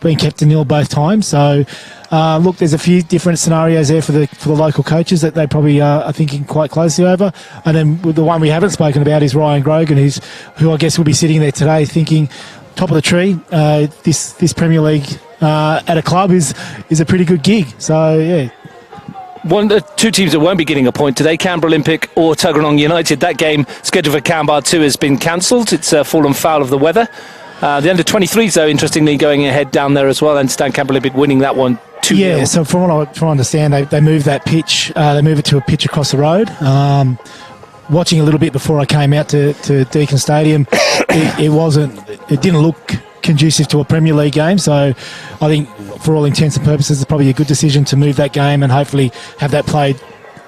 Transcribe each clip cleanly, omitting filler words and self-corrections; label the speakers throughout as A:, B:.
A: been kept to nil both times. So, look, there's a few different scenarios there for the local coaches that they probably are thinking quite closely over. And then the one we haven't spoken about is Ryan Grogan, who I guess will be sitting there today thinking, top of the tree, this Premier League at a club is a pretty good gig. So, yeah.
B: One of the two teams that won't be getting a point today, Canberra Olympic or Tuggeranong United. That game scheduled for Canberra 2 has been cancelled. It's fallen foul of the weather. The under-23s, though, interestingly, going ahead down there as well. I understand Canberra Olympic winning that one 2-0.
A: Yeah, so from what I understand, they moved that pitch. They moved it to a pitch across the road. Watching a little bit before I came out to Deakin Stadium, it didn't look conducive to a Premier League game. So I think for all intents and purposes, it's probably a good decision to move that game and hopefully have that played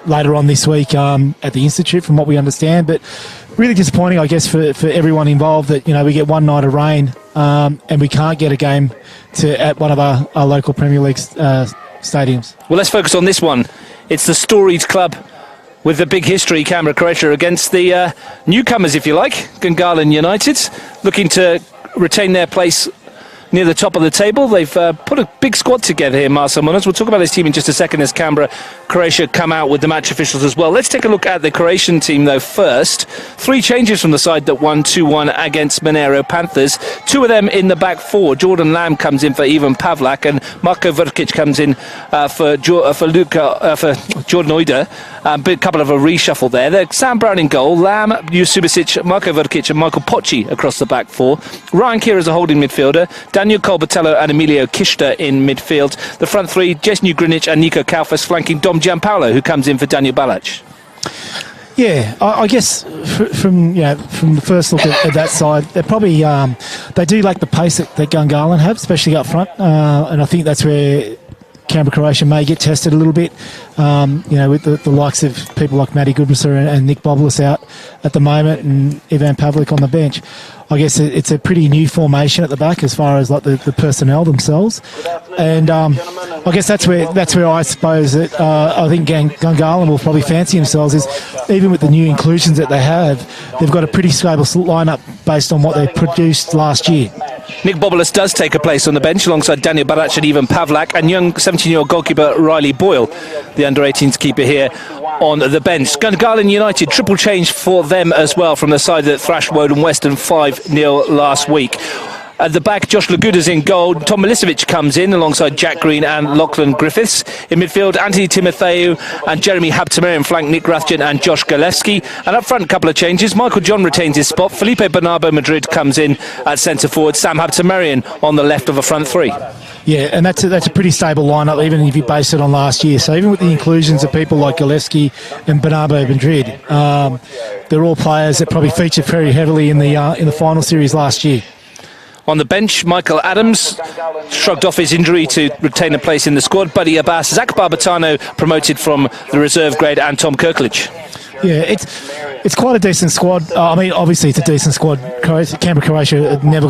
A: later on this week at the Institute, from what we understand. But really disappointing, I guess, for everyone involved that, we get one night of rain and we can't get a game at one of our local Premier League stadiums.
B: Well, let's focus on this one. It's the storied club with the big history, Canberra, Croatia, against the newcomers, if you like, Gungahlin United, looking to retain their place near the top of the table. They've put a big squad together here, Marcel Munoz. We'll talk about this team in just a second as Canberra, Croatia come out with the match officials as well. Let's take a look at the Croatian team, though, first. 3 changes from the side that won 2-1 against Monero Panthers. 2 of them in the back 4. Jordan Lamb comes in for Ivan Pavlak and Marko Vrkic comes in for Jordan Uida. A couple of a reshuffle there. Sam Brown in goal, Lamb, Jusubicic, Marko Vrkic and Michael Pocci across the back 4. Ryan Keir as a holding midfielder. Daniel Colbatello and Emilio Kishta in midfield. The front 3, Jason Ugrinic and Nico Kaufas flanking Dom Gianpaolo, who comes in for Daniel Balac.
A: Yeah, I guess from the first look at that side, they're probably they do lack the pace that Gungahlin have, especially up front, and I think that's where Canberra Croatia may get tested a little bit. With the likes of people like Matty Goodmasser and Nick Boblis out at the moment, and Ivan Pavlik on the bench. I guess it's a pretty new formation at the back as far as like the personnel themselves, and I guess that's where I suppose that I think Gungahlin will probably fancy themselves is, even with the new inclusions that they have, they've got a pretty stable lineup based on what they produced last year.
B: Nick Boblis does take a place on the bench alongside Daniel Balac and Ivan Pavlak, and young 17-year-old goalkeeper Riley Boyle, the under-18s keeper here on the bench. Gungahlin United, triple change for them as well from the side that thrashed Woden Western 5-0 last week. At the back, Josh Laguda's in goal. Tom Milicevic comes in alongside Jack Green and Lachlan Griffiths. In midfield, Anthony Timotheu and Jeremy Habtemarian flank Nick Rathjen and Josh Galeski. And up front, a couple of changes. Michael John retains his spot. Felipe Bernardo Madrid comes in at centre forward. Sam Habtemarian on the left of a front 3.
A: Yeah, and that's a pretty stable lineup, even if you base it on last year. So even with the inclusions of people like Galeski and Bernardo Madrid, they're all players that probably featured very heavily in the final series last year.
B: On the bench, Michael Adams shrugged off his injury to retain a place in the squad. Buddy Abbas, Zach Barbatano promoted from the reserve grade, and Tom Kirkledge.
A: Yeah, it's quite a decent squad. I mean, obviously it's a decent squad. Canberra Croatia are never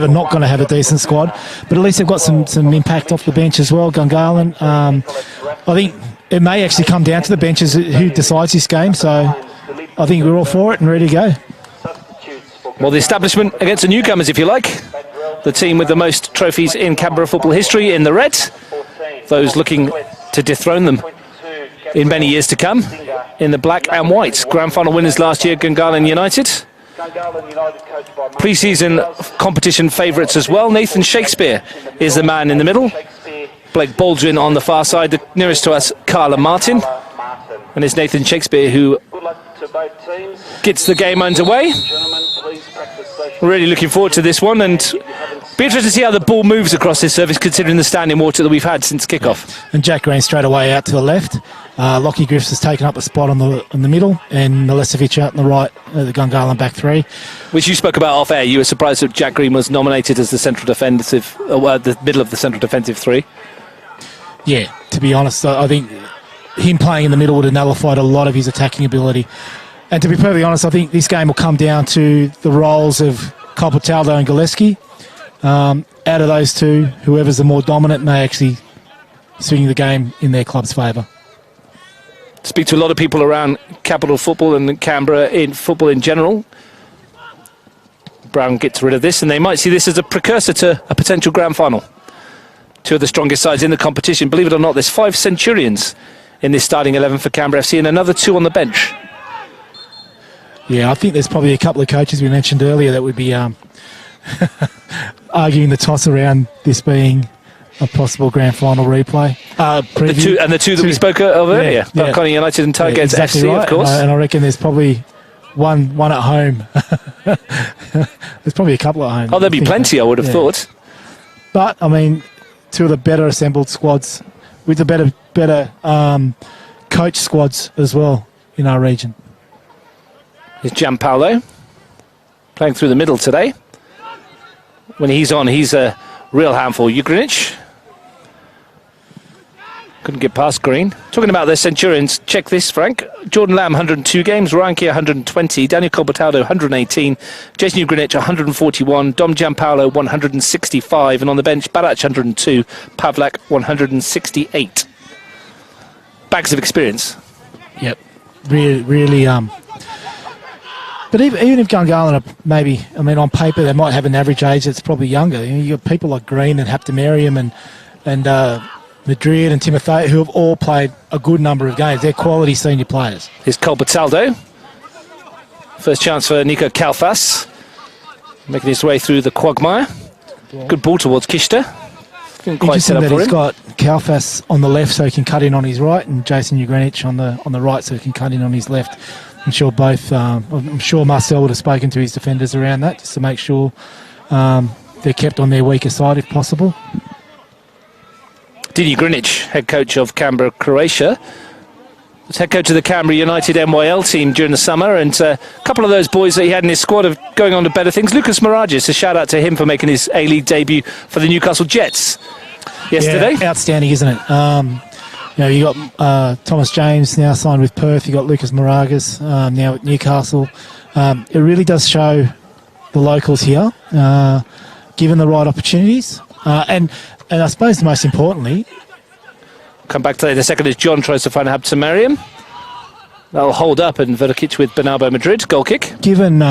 A: not going to have a decent squad, but at least they've got some impact off the bench as well. Gungahlin, I think it may actually come down to the benches who decides this game. So I think we're all for it and ready to go.
B: Well, the establishment against the newcomers, if you like. The team with the most trophies in Canberra football history in the red. Those looking to dethrone them in many years to come in the black and white. Grand final winners last year, Gungahlin United. Pre-season competition favourites as well. Nathan Shakespeare is the man in the middle. Blake Baldwin on the far side. The nearest to us, Carla Martin. And it's Nathan Shakespeare who gets the game underway. Really looking forward to this one, and be interested to see how the ball moves across this surface, considering the standing water that we've had since kickoff.
A: And Jack Green straight away out to the left. Lockie Griffiths has taken up a spot on the middle, and Milicevic out on the right, the Gungahlin back 3.
B: Which you spoke about off air. You were surprised that Jack Green was nominated as the central defensive, the middle of the central defensive 3.
A: Yeah, to be honest, I think him playing in the middle would have nullified a lot of his attacking ability. And to be perfectly honest, I think this game will come down to the roles of Colbatello and Galeski. Out of those two, whoever's the more dominant may actually swing the game in their club's favour.
B: Speak to a lot of people around capital football and Canberra in football in general. Brown gets rid of this, and they might see this as a precursor to a potential grand final. Two of the strongest sides in the competition. Believe it or not, there's 5 Centurions in this starting 11 for Canberra FC and another 2 on the bench.
A: Yeah, I think there's probably a couple of coaches we mentioned earlier that would be arguing the toss around this being a possible grand final replay.
B: The two that we spoke of earlier, Connie United and Tigers
A: exactly
B: FC,
A: right.
B: of course.
A: And I reckon there's probably one at home. There's probably a couple at home.
B: Oh, there'd be plenty, I would have thought.
A: But, I mean, 2 of the better assembled squads with the better coach squads as well in our region.
B: Here's Gianpaolo playing through the middle today. When he's on, he's a real handful. Ugrinic couldn't get past Green. Talking about the Centurions, check this, Frank. Jordan Lamb, 102 games. Ryan Keir, 120. Daniel Colbertado, 118. Jason Ugrinic, 141. Dom Gianpaolo, 165. And on the bench, Barac, 102. Pavlak, 168. Bags of experience.
A: Yep. Really. But even if Gungahlin are maybe, I mean, on paper they might have an average age that's probably younger. You got people like Green and Haptomariam and Madrid and Timothy who have all played a good number of games. They're quality senior players.
B: Here's Colbertaldo. First chance for Nico Kalfas. Making his way through the quagmire. Good ball towards Kishta. Didn't quite set up for him.
A: He's got Kalfas on the left so he can cut in on his right, and Jason Ugrinic on the right so he can cut in on his left. I'm sure Marcel would have spoken to his defenders around that just to make sure they're kept on their weaker side if possible.
B: Dini Grinic, head coach of Canberra, Croatia, was head coach of the Canberra United NYL team during the summer, and a couple of those boys that he had in his squad are going on to better things. Lucas Miragis, a shout out to him for making his A-League debut for the Newcastle Jets yesterday.
A: Yeah, outstanding, isn't it? You got Thomas James now signed with Perth. You got Lucas Moragas now at Newcastle. It really does show the locals here, given the right opportunities, and I suppose most importantly,
B: come back to that in a second as John tries to find Haptomariam. That'll hold up, and Verkic with Bernardo Madrid goal kick.
A: Given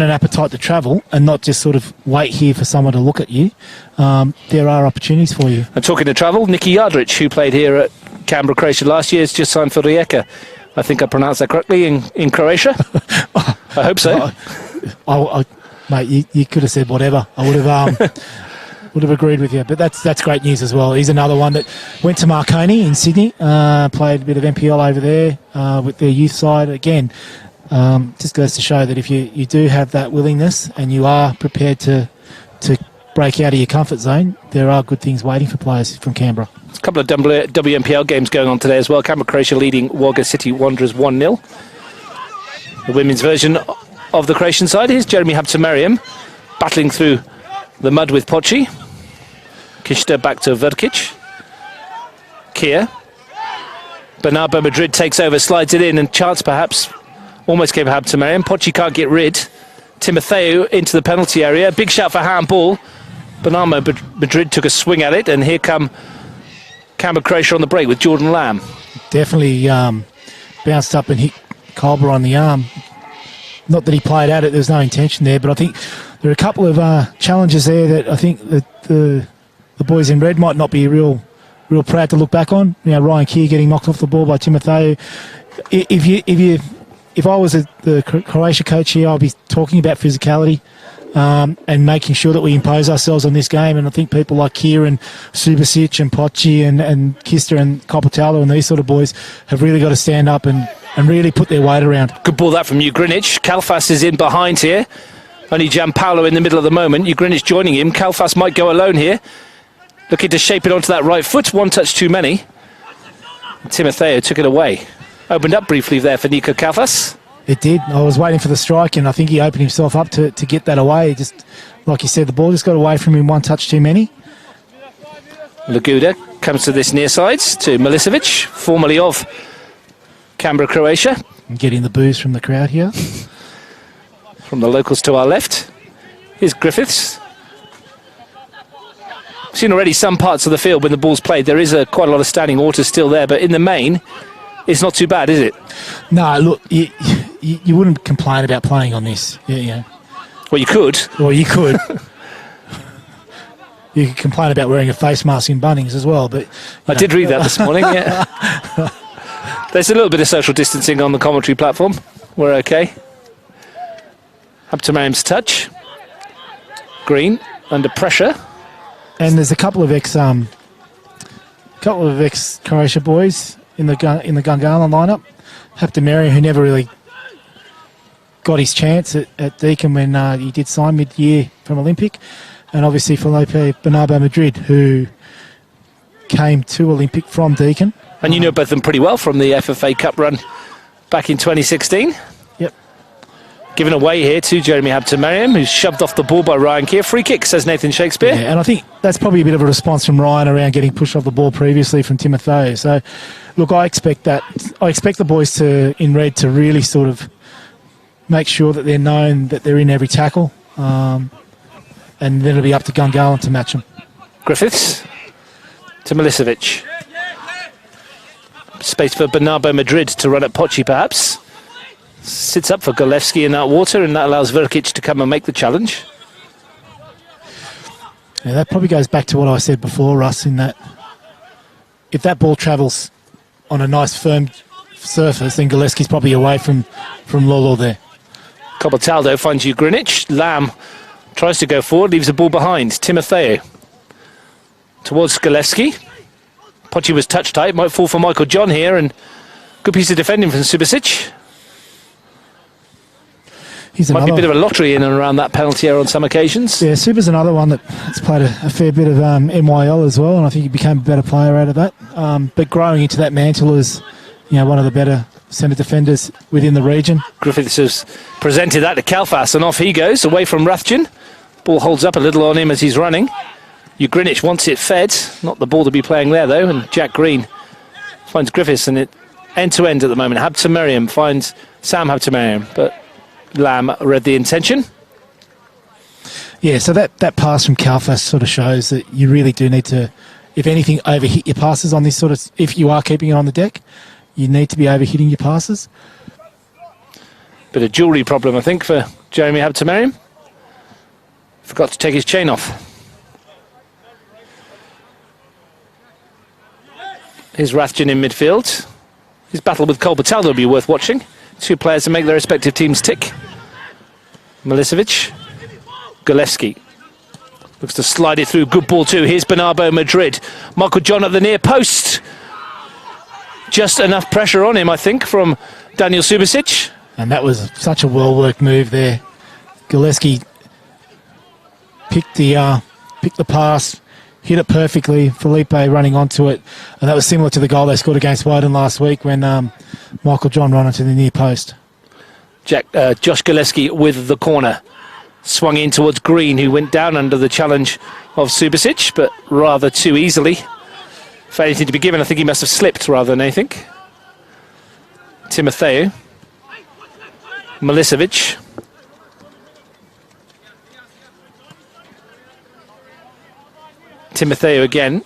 A: an appetite to travel and not just sort of wait here for someone to look at you, there are opportunities for you.
B: And talking to travel, Nicky Yardrich, who played here at Canberra, Croatia last year, has just signed for Rijeka. I think I pronounced that correctly in Croatia. I hope so.
A: Mate, you could have said whatever. I would have agreed with you. But that's great news as well. He's another one that went to Marconi in Sydney, played a bit of NPL over there with their youth side. Again, just goes to show that if you do have that willingness and you are prepared to break out of your comfort zone, there are good things waiting for players from Canberra.
B: There's a couple of WNPL games going on today as well. Canberra, Croatia leading Wagga City Wanderers 1-0. The women's version of the Croatian side. Here's Jeremy Haptomariam battling through the mud with Pochi. Kishta back to Verkic. Keir. Bernardo Madrid takes over, slides it in, and chance perhaps almost gave Haptomariam. Pochi can't get rid. Timotheo into the penalty area. Big shout for handball. Bernardo Madrid took a swing at it, and here come Canberra, Croatia on the break with Jordan Lamb.
A: Definitely bounced up and hit Colber on the arm. Not that he played at it, there was no intention there, but I think there are a couple of challenges there that I think that the boys in red might not be real proud to look back on. Ryan Keir getting knocked off the ball by Timotheo. If I was the Croatia coach here, I'd be talking about physicality and making sure that we impose ourselves on this game. And I think people like Keir and Subasic and Pochi and Kista and Kopatalo and these sort of boys have really got to stand up and really put their weight around.
B: Good ball that from Ugrinic. Kalfas is in behind here. Only Gianpaolo in the middle at the moment. Ugrinic joining him. Kalfas might go alone here. Looking to shape it onto that right foot. One touch too many. Timotheo took it away. Opened up briefly there for Nico Kalfas.
A: It did. I was waiting for the strike, and I think he opened himself up to get that away. Just like you said, the ball just got away from him. One touch too many.
B: Laguda comes to this near side to Milicevic, formerly of Canberra, Croatia.
A: And getting the boos from the crowd here.
B: From the locals to our left. Here's Griffiths. Seen already some parts of the field when the ball's played. There is quite a lot of standing water still there, but in the main, it's not too bad, is it?
A: No, look, you wouldn't complain about playing on this. Yeah.
B: Well, you could.
A: Well, you could. You could complain about wearing a face mask in Bunnings as well, but...
B: I did read that this morning, yeah. There's a little bit of social distancing on the commentary platform. We're okay. Up to Mariam's touch. Green, under pressure.
A: And there's a couple of ex-Croatia boys in the Gungahlin lineup. Haptamariam, who never really got his chance at Deakin when he did sign mid-year from Olympic. And obviously Felipe Bernardo Madrid, who came to Olympic from Deakin.
B: And you know both of them pretty well from the FFA Cup run back in 2016.
A: Yep.
B: Given away here to Jeremy Haptamariam, who's shoved off the ball by Ryan Keir. Free kick, says Nathan Shakespeare.
A: Yeah, and I think that's probably a bit of a response from Ryan around getting pushed off the ball previously from Timotheo. So, look, I expect the boys in red to really sort of make sure that they're known that they're in every tackle. And then it'll be up to Gungahlin to match them.
B: Griffiths to Milicevic. Space for Bernardo Madrid to run at Pochi, perhaps. Sits up for Golevsky in that water, and that allows Verkic to come and make the challenge.
A: Yeah, that probably goes back to what I said before, Russ, in that if that ball travels on a nice firm surface, then Golevsky's probably away from Lolo there.
B: Cobaltaldo finds you Greenwich. Lamb tries to go forward, leaves the ball behind. Timotheo towards Golevsky. Pochi was touch tight, might fall for Michael John here, and good piece of defending from Subasic. Might be a bit of a lottery in and around that penalty area on some occasions.
A: Yeah, Suba's another one that's played a fair bit of NYL as well, and I think he became a better player out of that. But growing into that mantle as one of the better centre defenders within the region.
B: Griffiths has presented that to Kalfas, and off he goes, away from Rathjen. Ball holds up a little on him as he's running. Greenwich wants it fed, not the ball to be playing there though, and Jack Green finds Griffiths, and it end-to-end at the moment. Haptamariam finds Sam Haptamariam, but Lamb read the intention.
A: Yeah, so that pass from Kalfas sort of shows that you really do need to, if anything, overhit your passes on this sort of, if you are keeping it on the deck, you need to be overhitting your passes.
B: Bit of jewellery problem, I think, for Jeremy Haptamariam. Forgot to take his chain off. Here's Rathjen in midfield. His battle with Cobaltaldo will be worth watching. Two players to make their respective teams tick. Milicevic. Golevsky. Looks to slide it through. Good ball too. Here's Bernardo Madrid. Michael John at the near post. Just enough pressure on him, I think, from Daniel Subasic.
A: And that was such a well-worked move there. Golevsky picked the pass, hit it perfectly. Felipe running onto it. And that was similar to the goal they scored against Woden last week when Michael John ran onto the near post.
B: Josh Golevsky with the corner. Swung in towards Green, who went down under the challenge of Subasic, but rather too easily. For anything to be given, I think he must have slipped rather than anything. Timotheo. Milicevic. Timotheo again.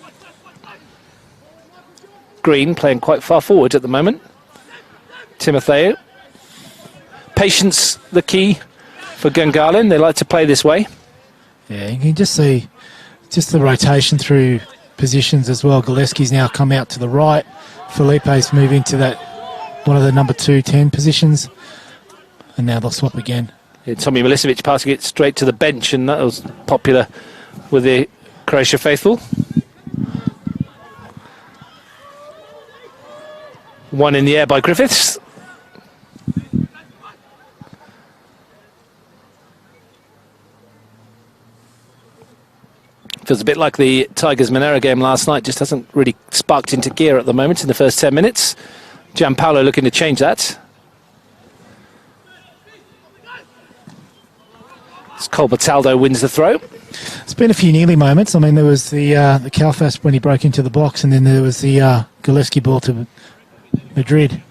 B: Green playing quite far forward at the moment. Timotheo. Patience, the key for Gungahlin. They like to play this way.
A: Yeah, you can just see just the rotation through positions as well. Golevsky's now come out to the right. Felipe's moved into that one of the number 2-10 positions. And now they'll swap again.
B: Yeah, Tommy Milicevic passing it straight to the bench, and that was popular with the Croatia faithful. One in the air by Griffiths. Feels a bit like the Tigers-Monera game last night, just hasn't really sparked into gear at the moment in the first 10 minutes. Gianpaolo looking to change that. Cobaltaldo wins the throw.
A: It's been a few nearly moments. I mean, there was the Kalfas when he broke into the box, and then there was the Golevsky ball to Madrid.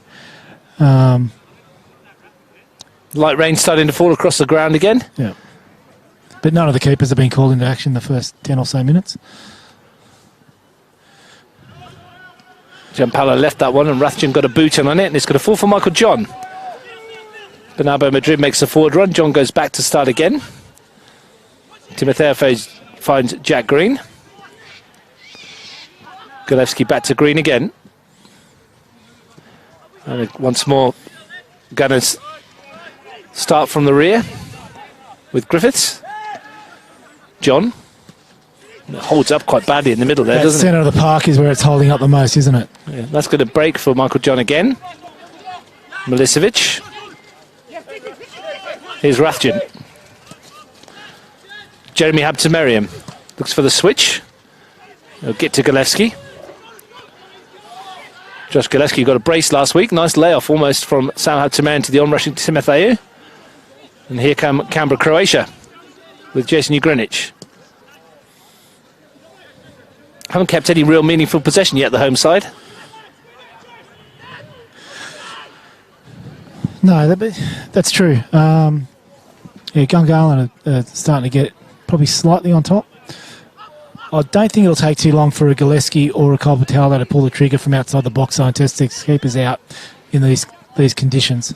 B: Light rain starting to fall across the ground again.
A: Yeah. But none of the keepers have been called into action the first 10 or so minutes.
B: Gianpaolo left that one, and Rathjen got a boot in on it, and it's going to fall for Michael John. Bernardo Madrid makes a forward run. John goes back to start again. Timotheo finds Jack Green. Golewski back to Green again. And once more, Gunners start from the rear with Griffiths. John holds up quite badly in the middle there,
A: That
B: doesn't it?
A: centre of the park is where it's holding up the most, isn't it?
B: Yeah, that's going to break for Michael John again. Milicevic. Here's Rathjen. Jeremy Habtemeriam looks for the switch. He'll get to Golewski. Josh Golewski got a brace last week. Nice layoff almost from Sam Habtemeriam to the on-rushing Timotheo. And here come Canberra, Croatia with Jason Ugrinic. Haven't kept any real meaningful possession yet, the home side.
A: No, that's true. Yeah, Gungahlin are starting to get probably slightly on top. I don't think it'll take too long for a Golewski or a Colbertallo to pull the trigger from outside the box zone, test six keepers out in these conditions.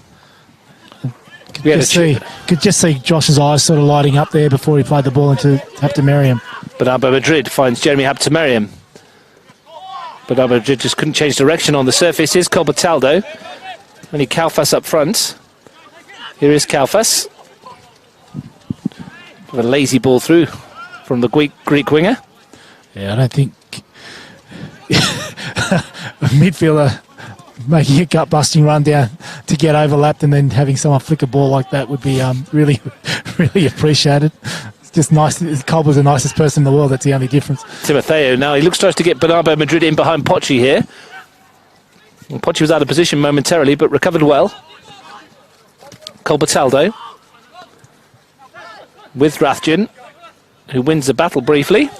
A: Could just see Josh's eyes sort of lighting up there before he played the ball into Habtemeriam.
B: Bernardo Madrid finds Jeremy Habtemeriam. Bernardo Madrid just couldn't change direction on the surface. Here's Colbertaldo. Only Kalfas up front. Here is Kalfas. With a lazy ball through from the Greek winger.
A: Yeah, I don't think a midfielder making a gut-busting run down to get overlapped and then having someone flick a ball like that would be really, really appreciated. It's just nice. Colber's the nicest person in the world. That's the only difference.
B: Timotheo now, he looks tries to get Bernardo Madrid in behind Pochi here. Well, Pochi was out of position momentarily, but recovered well. Colbertaldo with Rathjen, who wins the battle briefly.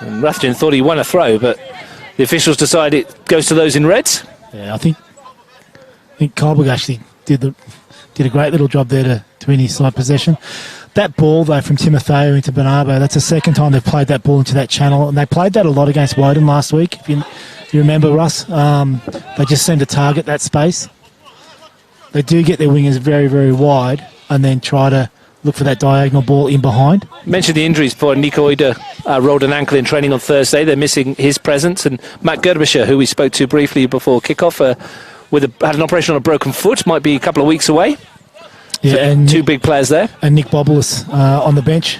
B: And Rathjen thought he won a throw, but the officials decide it goes to those in reds.
A: Yeah, I think Colberg actually did a great little job there to win his side possession. That ball, though, from Timotheo into Bernardo, that's the second time they've played that ball into that channel, and they played that a lot against Woden last week. If you remember, Russ, they just seem to target that space. They do get their wingers very, very wide and then try to look for that diagonal ball in behind.
B: Mentioned the injuries for Nico Oida, rolled an ankle in training on Thursday. They're missing his presence. And Matt Gerbischer, who we spoke to briefly before kickoff, had an operation on a broken foot, might be a couple of weeks away.
A: Yeah,
B: so
A: and
B: two big players there.
A: And Nick Bobulus on the bench.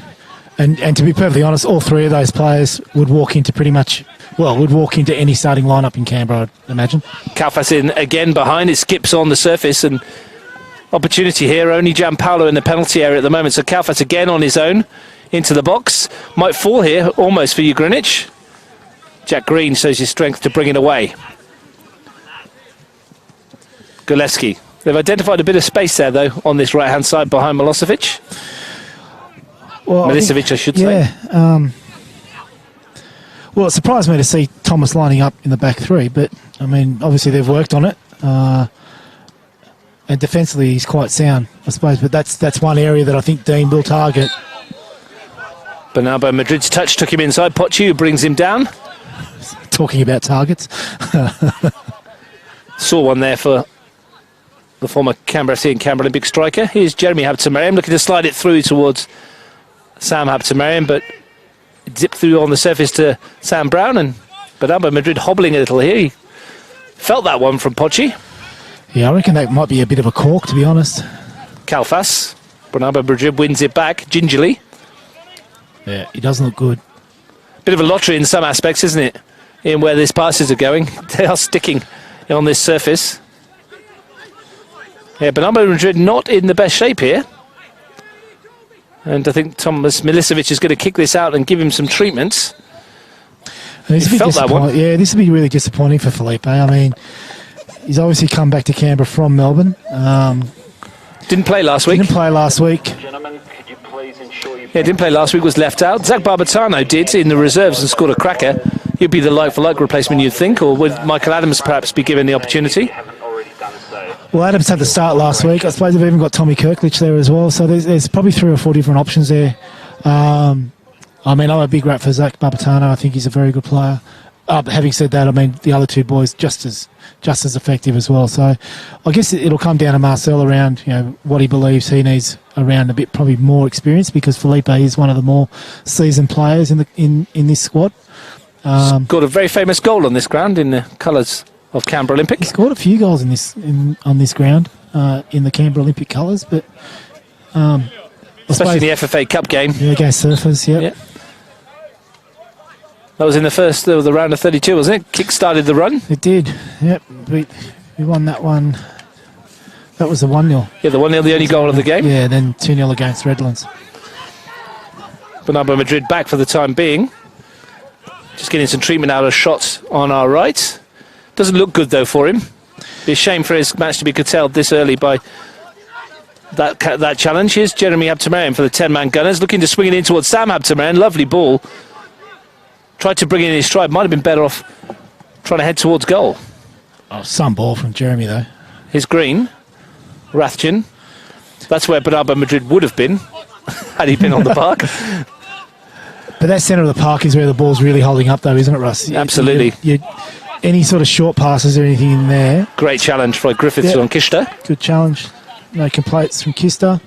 A: And to be perfectly honest, all three of those players would walk into any starting lineup in Canberra, I'd imagine.
B: Kalfas in again behind. It skips on the surface and opportunity here. Only Gianpaolo in the penalty area at the moment. So Kalfas again on his own into the box. Might fall here almost for Ugrinic. Jack Green shows his strength to bring it away. Golewski. They've identified a bit of space there, though, on this right-hand side behind Milicevic.
A: Well,
B: Milicevic, I should say.
A: Yeah. Well, it surprised me to see Thomas lining up in the back three, but, I mean, obviously they've worked on it. And defensively, he's quite sound, I suppose. But that's one area that I think Dean will target.
B: Bernardo Madrid's touch took him inside. Pochi, who brings him down.
A: Talking about targets.
B: Saw one there for the former Canberra FC and Canberra Olympic striker. Here's Jeremy Habtemeriam looking to slide it through towards Sam Habtemeriam, but it zipped through on the surface to Sam Brown, and Bernardo Madrid hobbling a little here. He felt that one from Pochi.
A: Yeah, I reckon that might be a bit of a cork, to be honest.
B: Kalfas. Bernardo Madrid wins it back gingerly.
A: Yeah, he doesn't look good.
B: Bit of a lottery in some aspects, isn't it? In where these passes are going. They are sticking on this surface. Yeah, Bernardo Madrid not in the best shape here. And I think Thomas Milicevic is going to kick this out and give him some treatments. He felt that one.
A: Yeah, this would be really disappointing for Felipe. I mean, he's obviously come back to Canberra from Melbourne.
B: Didn't play last week.
A: Didn't play last week.
B: Gentlemen, could you please ensure you... Yeah, didn't play last week, was left out. Zach Barbatano did in the reserves and scored a cracker. He'd be the like-for-like replacement, you'd think, or would Michael Adams perhaps be given the opportunity?
A: Well, Adams had the start last week. I suppose they've even got Tommy Kirklich there as well. So there's probably 3 or 4 different options there. I mean, I'm a big rat for Zach Barbatano. I think he's a very good player. having said that, I mean, the other two boys just as effective as well. So I guess it'll come down to Marcel around, what he believes he needs around a bit, probably more experience, because Felipe is one of the more seasoned players in this squad.
B: Scored a very famous goal on this ground in the colours of Canberra Olympic.
A: He scored a few goals on this ground in the Canberra Olympic colours, but
B: especially in the FFA Cup game.
A: Yeah, against Surfers, yeah.
B: That was in the first the round of 32, wasn't it? Kick started the run.
A: It did, yep. We won that one. That was the 1-0.
B: Yeah, the 1-0, the only goal of the game.
A: Yeah, then 2-0 against Redlands.
B: Bernardo Madrid back for the time being. Just getting some treatment out of shots on our right. Doesn't look good, though, for him. Be a shame for his match to be curtailed this early by that challenge. Here's Jeremy Habtemariam for the 10-man Gunners, looking to swing it in towards Sam Habtemariam. Lovely ball. Tried to bring it in his stride. Might have been better off trying to head towards goal.
A: Oh, some ball from Jeremy, though.
B: Here's Green. Rathjen. That's where Bernardo Madrid would have been had he been on the park.
A: But that centre of the park is where the ball's really holding up, though, isn't it, Russ?
B: Absolutely.
A: Any sort of short passes or anything in there.
B: Great challenge for Griffiths on Kishta.
A: Good challenge. No complaints from Kista.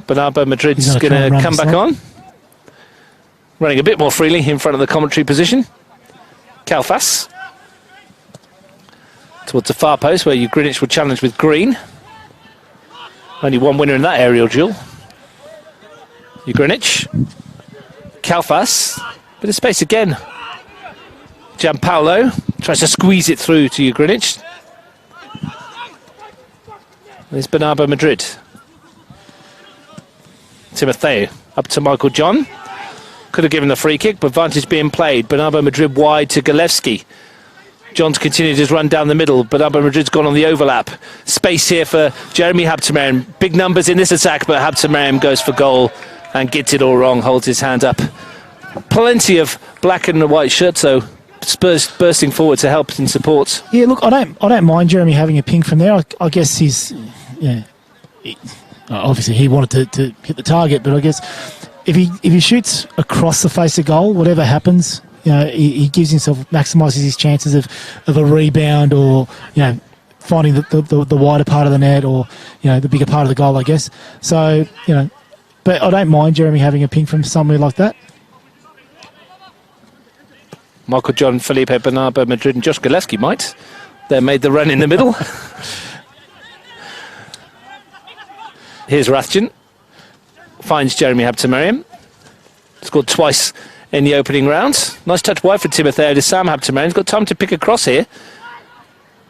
B: Bernardo Madrid's going to come back on. Running a bit more freely in front of the commentary position. Kalfas. Towards the far post where Greenwich will challenge with Green. Only one winner in that aerial duel. Greenwich. Kalfas. Bit of space again. Gianpaolo tries to squeeze it through to Greenwich. There's Bernardo Madrid. Timotheo up to Michael John. Could have given the free kick, but advantage being played. Bernardo Madrid wide to Galevsky. John's continued his run down the middle. Bernardo Madrid's gone on the overlap. Space here for Jeremy Habtemariam. Big numbers in this attack, but Habtemariam goes for goal and gets it all wrong, holds his hand up. Plenty of black and white shirts, though. Spurs bursting forward to help and support.
A: Yeah, look, I don't mind Jeremy having a ping from there. I guess obviously he wanted to hit the target, but I guess if he shoots across the face of goal, whatever happens, he gives himself, maximises his chances of a rebound or finding the wider part of the net or the bigger part of the goal, I guess. So but I don't mind Jeremy having a ping from somewhere like that.
B: Michael John, Felipe Bernardo Madrid and Josh Galevsky might. They made the run in the middle. Here's Rathjen. Finds Jeremy Habtemariam. Scored twice in the opening round. Nice touch wide for Timotheo to Sam Habtemariam. He's got time to pick a cross here.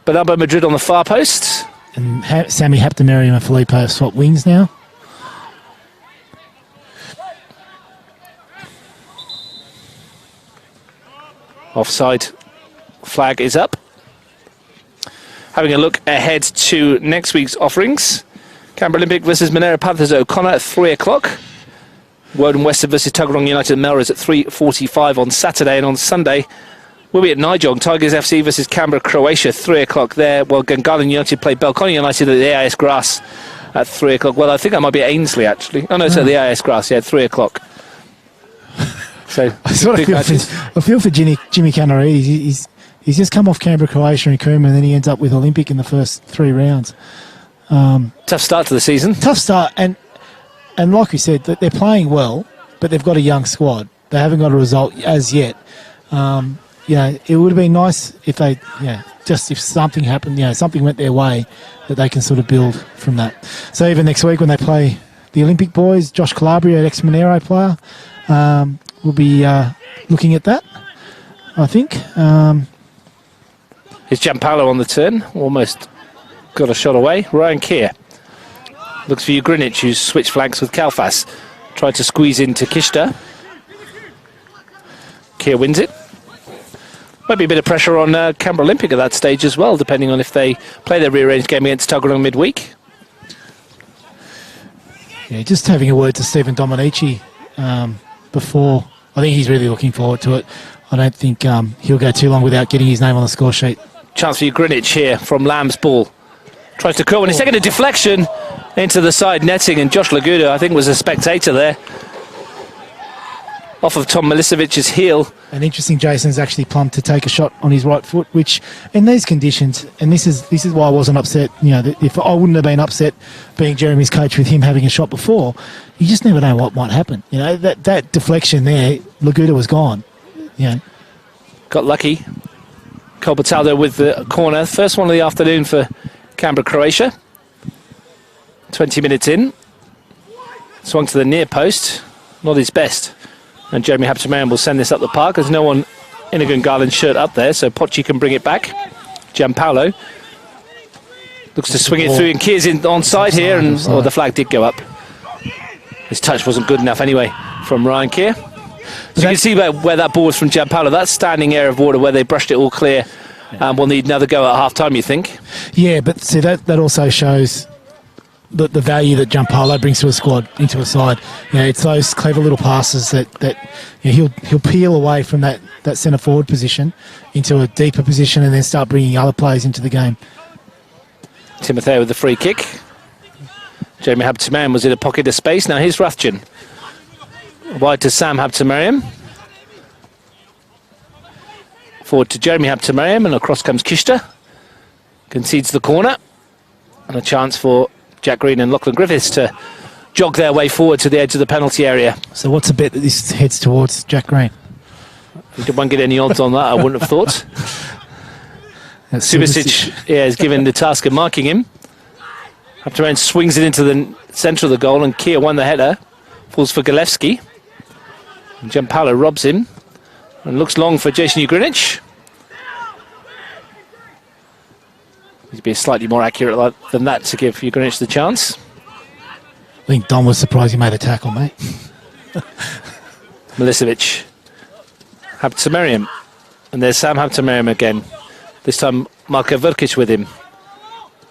B: Bernardo Madrid on the far post.
A: And Sammy Habtemariam and Felipe have swapped wings now.
B: Offside flag is up. Having a look ahead to next week's offerings. Canberra Olympic versus Monera Panthers O'Connor at 3 o'clock. Woden Western versus Tuggeranong United Melrose at 3:45 on Saturday, and on Sunday we'll be at Nijong. Tigers FC versus Canberra Croatia, 3 o'clock there. While Gungahlin United play Belconnen United at the AIS Grass at 3 o'clock. Well, I think that might be Ainsley actually. Oh no, it's at the AIS Grass, 3 o'clock. So
A: I feel for Jimmy Canarese. He's just come off Canberra Croatia and Coombe, and then he ends up with Olympic in the first 3 rounds.
B: Tough start to the season.
A: Tough start, and like we said, they're playing well, but they've got a young squad. They haven't got a result as yet. It would have been nice if they, just if something happened, something went their way, that they can sort of build from that. So even next week when they play the Olympic boys, Josh Calabria, ex-Monero player, we'll be looking at that, I think.
B: Here's Gianpaolo on the turn, almost got a shot away. Ryan Keir looks for Greenwich, who's switched flanks with Kalfas. Tried to squeeze into Kishta. Keir wins it. Might be a bit of pressure on Canberra Olympic at that stage as well, depending on if they play their rearranged game against Tuggeranong midweek.
A: Yeah, just having a word to Stephen Dominici before. I think he's really looking forward to it. I don't think he'll go too long without getting his name on the score sheet.
B: Chance for Greenwich here from Lamb's ball. Tries to curl and he's taking a deflection into the side netting, and Josh Laguda, I think, was a spectator there. off of Tom Milisevic's heel.
A: And interesting, Jason's actually plumbed to take a shot on his right foot, which in these conditions, and this is why I wasn't upset. You know, if I wouldn't have been upset being Jeremy's coach with him having a shot before, you just never know what might happen. You know, that deflection there, Laguda was gone. You know.
B: Got lucky. Kolbataldo with the corner. First one of the afternoon for Canberra, Croatia. 20 minutes in. Swung to the near post. Not his best. And Jeremy Haptemaran will send this up the park. There's no one in a Gungahlin shirt up there, so Pochi can bring it back. Gianpaolo looks to swing it through, and Keir's in onside here, and the flag did go up. His touch wasn't good enough anyway from Ryan Keir. So you can see where that ball was from Gianpaolo. That standing area of water where they brushed it all clear. We'll need another go at half-time, you think?
A: Yeah, but see, that also shows the value that Gianpaolo brings to a squad, into a side. You know, it's those clever little passes that you know, he'll peel away from that centre forward position into a deeper position and then start bringing other players into the game.
B: Timotheo with the free kick. Jeremy Haptemaran was in a pocket of space. Now here's Rathjen. Wide to Sam Haptemaran. Forward to Jeremy Haptemaran, and across comes Kishta. Concedes the corner. And a chance for Jack Green and Lachlan Griffiths to jog their way forward to the edge of the penalty area.
A: So what's a bet that this heads towards Jack Green?
B: We didn't get any odds on that, I wouldn't have thought. Subasic is given the task of marking him. Haptemaran swings it into the centre of the goal, and Keir won the header. Falls for Galevsky. And Gianpaolo robs him and looks long for Jason Ugrinich. He's been slightly more accurate than that to give Ugrinich the chance.
A: I think Don was surprised he made a tackle, mate.
B: Milicevic. Haptemaran. And there's Sam Haptemaran again. This time Marko Vrkic with him.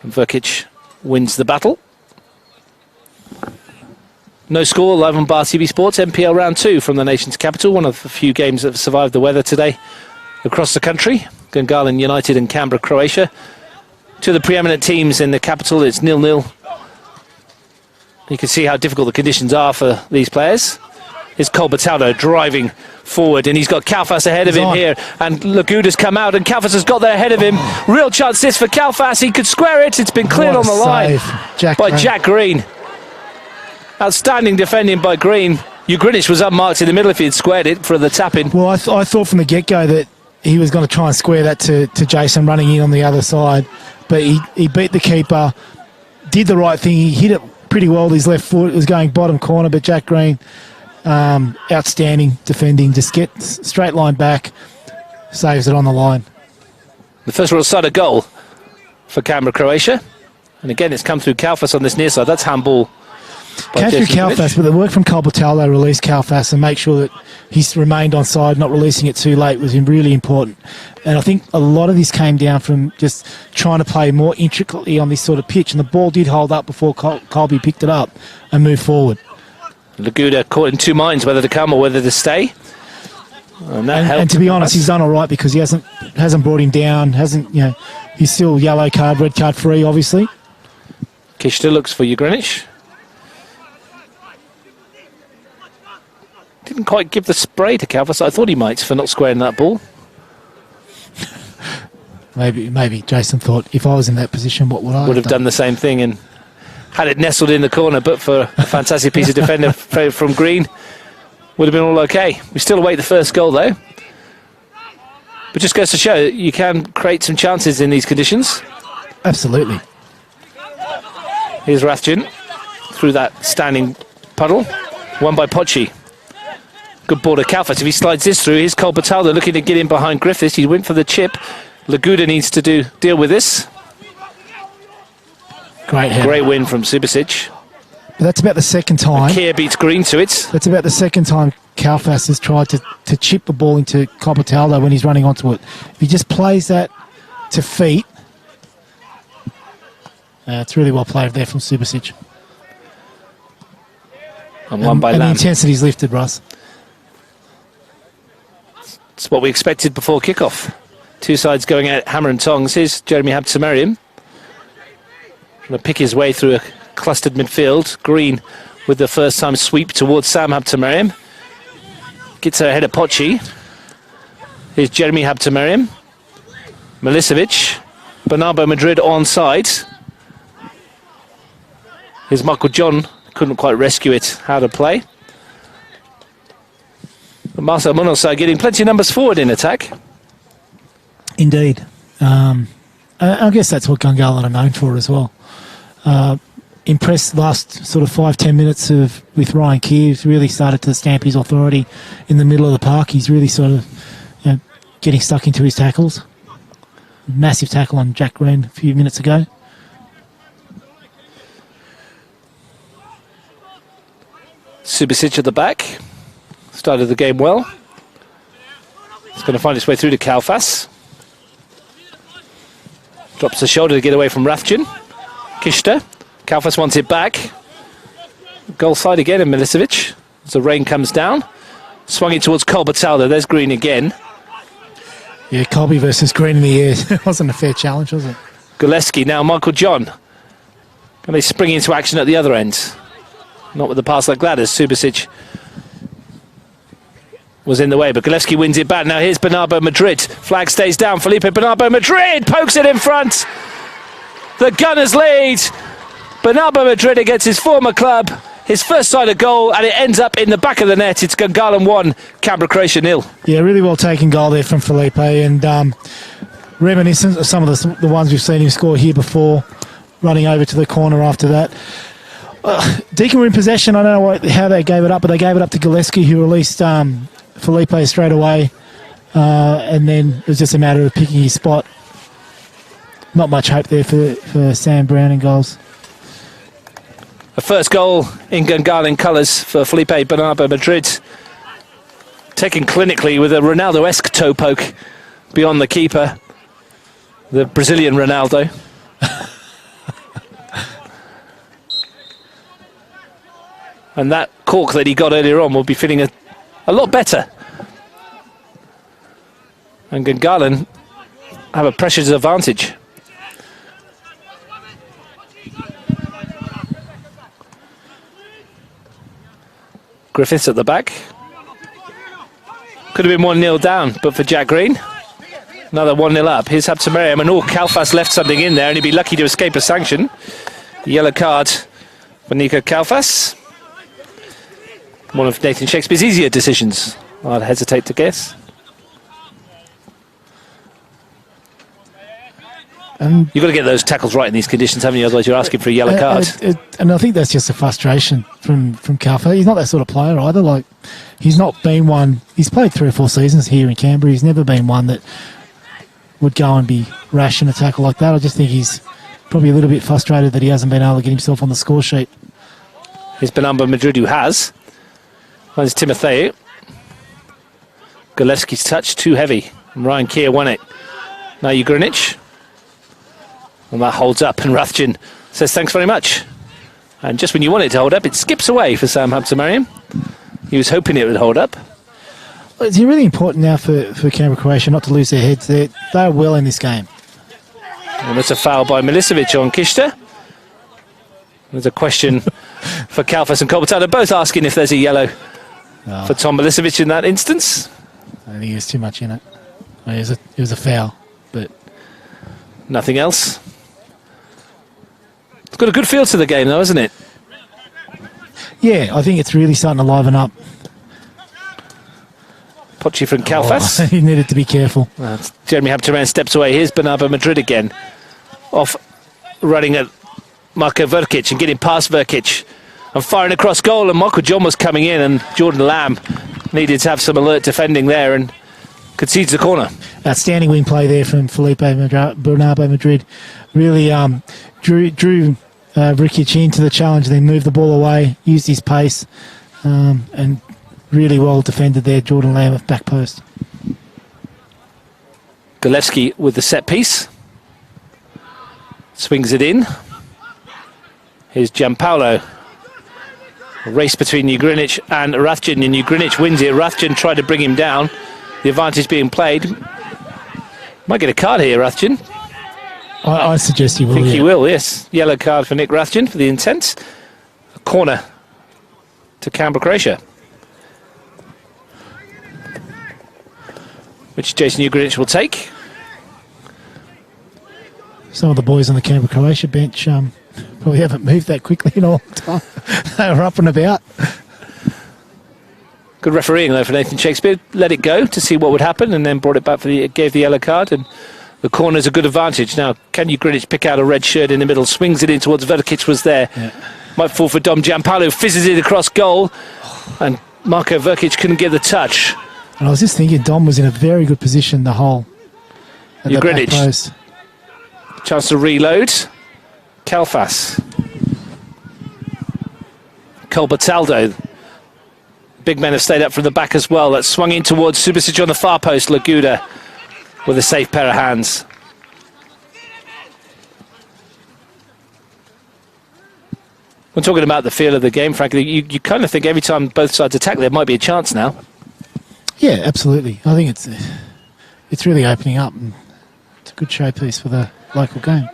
B: And Vrkic wins the battle. No score, live on Bar TV Sports. NPL round 2 from the nation's capital. One of the few games that have survived the weather today across the country. Gungahlin United and Canberra, Croatia. Two of the preeminent teams in the capital. It's 0-0. You can see how difficult the conditions are for these players. Here's Kolbataldo driving forward, and he's got Kalfas ahead of him here, and Laguda's come out, and Kalfas has got there ahead of him. Real chance this for Kalfas. He could square it. It's been cleared on the line by Jack Green. Outstanding defending by Green. Ugrinich was unmarked in the middle if he had squared it for the tap-in.
A: Well, I thought from the get-go that he was going to try and square that to Jason running in on the other side, but he beat the keeper, did the right thing. He hit it pretty well with his left foot. It was going bottom corner, but Jack Green, outstanding defending. Just gets straight line back, saves it on the line.
B: The first real side of goal for Canberra, Croatia. And again, it's come through Kalfas on this near side. That's handball.
A: Came through Kalfas, but the work from Kolbataldo released Kalfas and make sure that he's remained on side, not releasing it too late was really important. And I think a lot of this came down from just trying to play more intricately on this sort of pitch, and the ball did hold up before Colby picked it up and moved forward.
B: Laguda caught in two minds whether to come or whether to stay.
A: And to be honest, he's done all right because he hasn't brought him down, he's still yellow card, red card free, obviously.
B: Kishta looks for Ugrinich. Didn't quite give the spray to Kalfas. I thought he might for not squaring that ball.
A: Maybe Jason thought, if I was in that position, what would I
B: would have done the same thing and had it nestled in the corner, but for a fantastic piece of defender from Green, would have been all okay. We still await the first goal though. But just goes to show you can create some chances in these conditions.
A: Absolutely.
B: Here's Rathjen through that standing puddle. Won by Pochi. Good ball to Kalfas. If he slides this through, here's Kolbataldo looking to get in behind Griffiths. He went for the chip. Laguda needs to deal with this. Great win from Subasic.
A: But that's about the second time.
B: Keir beats Green to it.
A: That's about the second time Kalfas has tried to chip the ball into Kolbataldo when he's running onto it. If he just plays that to feet, it's really well played there from Subasic.
B: And one by
A: Lamb.
B: Lamb.
A: And the intensity's lifted, Russ.
B: It's what we expected before kickoff. Two sides going at hammer and tongs. Here's Jeremy Haptemaran. Trying to pick his way through a clustered midfield. Green with the first time sweep towards Sam Haptemaran. Gets her ahead of Pochi. Here's Jeremy Habtemariam. Milicevic. Bernardo Madrid onside. Here's Michael John. Couldn't quite rescue it. How to play. But Marcel Munoz getting plenty of numbers forward in attack.
A: Indeed. I guess that's what Gungahlin are known for as well. Impressed last sort of 5-10 minutes with Ryan Keir. He's really started to stamp his authority in the middle of the park. He's really sort of getting stuck into his tackles. Massive tackle on Jack Green a few minutes ago.
B: Subasic at the back. Started the game well. It's going to find its way through to Kalfas. Drops the shoulder to get away from Rathjen. Kishta. Kalfas wants it back. Goal side again in Milicevic. As the rain comes down. Swung it towards Colbertaldo. There's Green again.
A: Yeah, Colby versus Green in the air. It wasn't a fair challenge, was it?
B: Gillespie now Michael John. And they spring into action at the other end. Not with the pass like that as Subasic was in the way, but Gillespie wins it back. Now here's Bernardo Madrid. Flag stays down. Felipe Bernardo Madrid pokes it in front. The Gunners lead. Bernardo Madrid against his former club. His first side of goal, and it ends up in the back of the net. It's Gungahlin 1, Canberra Croatia 0.
A: Yeah, really well taken goal there from Felipe, and reminiscent of some of the ones we've seen him score here before, running over to the corner after that. Deakin were in possession. I don't know how they gave it up, but they gave it up to Gillespie, who released Felipe straight away, and then it was just a matter of picking his spot. Not much hope there for Sam Brown in goals.
B: A first goal in Gungahlin colours for Felipe Bernardo Madrid. Taken clinically with a Ronaldo-esque toe poke beyond the keeper. The Brazilian Ronaldo. And that cork that he got earlier on will be feeling a lot better. And Gungahlin have a pressure's advantage. Griffiths at the back. Could have been 1-0 down, but for Jack Green. Another 1-0 up. Here's Habtemariam, and Kalfas left something in there, and he'd be lucky to escape a sanction. Yellow card for Nico Kalfas. One of Nathan Shakespeare's easier decisions, I'd hesitate to guess. You've got to get those tackles right in these conditions, haven't you? Otherwise you're asking for a yellow card.
A: And I think that's just a frustration from Kalfa. He's not that sort of player either. Like, he's not been one. He's played 3 or 4 seasons here in Canberra. He's never been one that would go and be rash in a tackle like that. I just think he's probably a little bit frustrated that he hasn't been able to get himself on the score sheet.
B: Here's Bernardo Madrid, who has. There's Timotheo. Gillespie's touch, too heavy. And Ryan Keir won it. Now Ugrinic. And that holds up, and Rathjen says thanks very much. And just when you want it to hold up, it skips away for Sam Habtemariam. He was hoping it would hold up.
A: Well, it's really important now for Canberra Croatia not to lose their heads. They're well in this game.
B: And that's a foul by Milicevic on Kishta. There's a question for Kalfas and Colbertaldo, both asking if there's a yellow for Tom Milicevic in that instance.
A: I think there's too much in it. It was a foul, but
B: nothing else. It's got a good feel to the game, though, hasn't it?
A: Yeah, I think it's really starting to liven up.
B: Pochi from Kalfas.
A: He needed to be careful.
B: Jeremy Habtemariam steps away. Here's Bernardo Madrid again. Off running at Marko Vrkic and getting past Vrkic and firing across goal. And Michael John was coming in, and Jordan Lamb needed to have some alert defending there and concedes the corner.
A: Outstanding wing play there from Felipe Bernardo Madrid. Really drew Vrkic into the challenge, then moved the ball away, used his pace, and really well defended there, Jordan Lamb at back post.
B: Gillespie with the set piece. Swings it in. Here's Gianpaolo. A race between Ugrinic and Rathjen, and Ugrinic wins it. Rathjen tried to bring him down. The advantage being played. Might get a card here, Rathjen.
A: I suggest he will.
B: I think he will, yes. Yellow card for Nick Rathjen for the intent. A corner to Canberra Croatia. which Jason Ugrinic will take.
A: Some of the boys on the Canberra Croatia bench probably haven't moved that quickly in a long time. They were up and about.
B: Good refereeing though for Nathan Shakespeare. Let it go to see what would happen and then brought it back gave the yellow card, and the corner's a good advantage. Now, can Ugrinic pick out a red shirt in the middle, swings it in towards Verkic was there. Yeah. Might fall for Dom Giampaolo, fizzes it across goal, and Marko Verkic couldn't get the touch.
A: And I was just thinking Dom was in a very good position the whole at the back post.
B: Chance to reload. Kalfas. Colbertaldo. Big men have stayed up from the back as well. That's swung in towards Subasic on the far post. Laguda with a safe pair of hands. We're talking about the feel of the game, frankly. You kind of think every time both sides attack, there might be a chance now.
A: Yeah, absolutely. I think it's really opening up, and it's a good showpiece for the local game.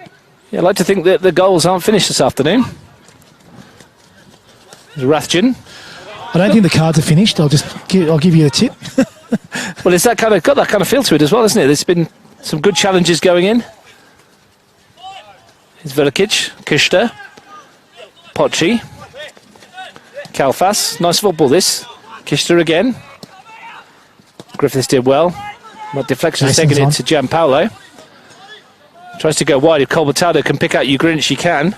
B: Yeah, I'd like to think that the goals aren't finished this afternoon. There's Rathjen.
A: I don't think the cards are finished. I'll give you a tip.
B: Well, it's got that kind of feel to it as well, isn't it? There's been some good challenges going in. Here's Verkic, Kushta, Pochi, Kalfas. Nice football this. Kushta again. Griffiths did well. Not deflection, second it to Giampaolo. Tries to go wide. If Colbertado can pick out Ugrinic, she can.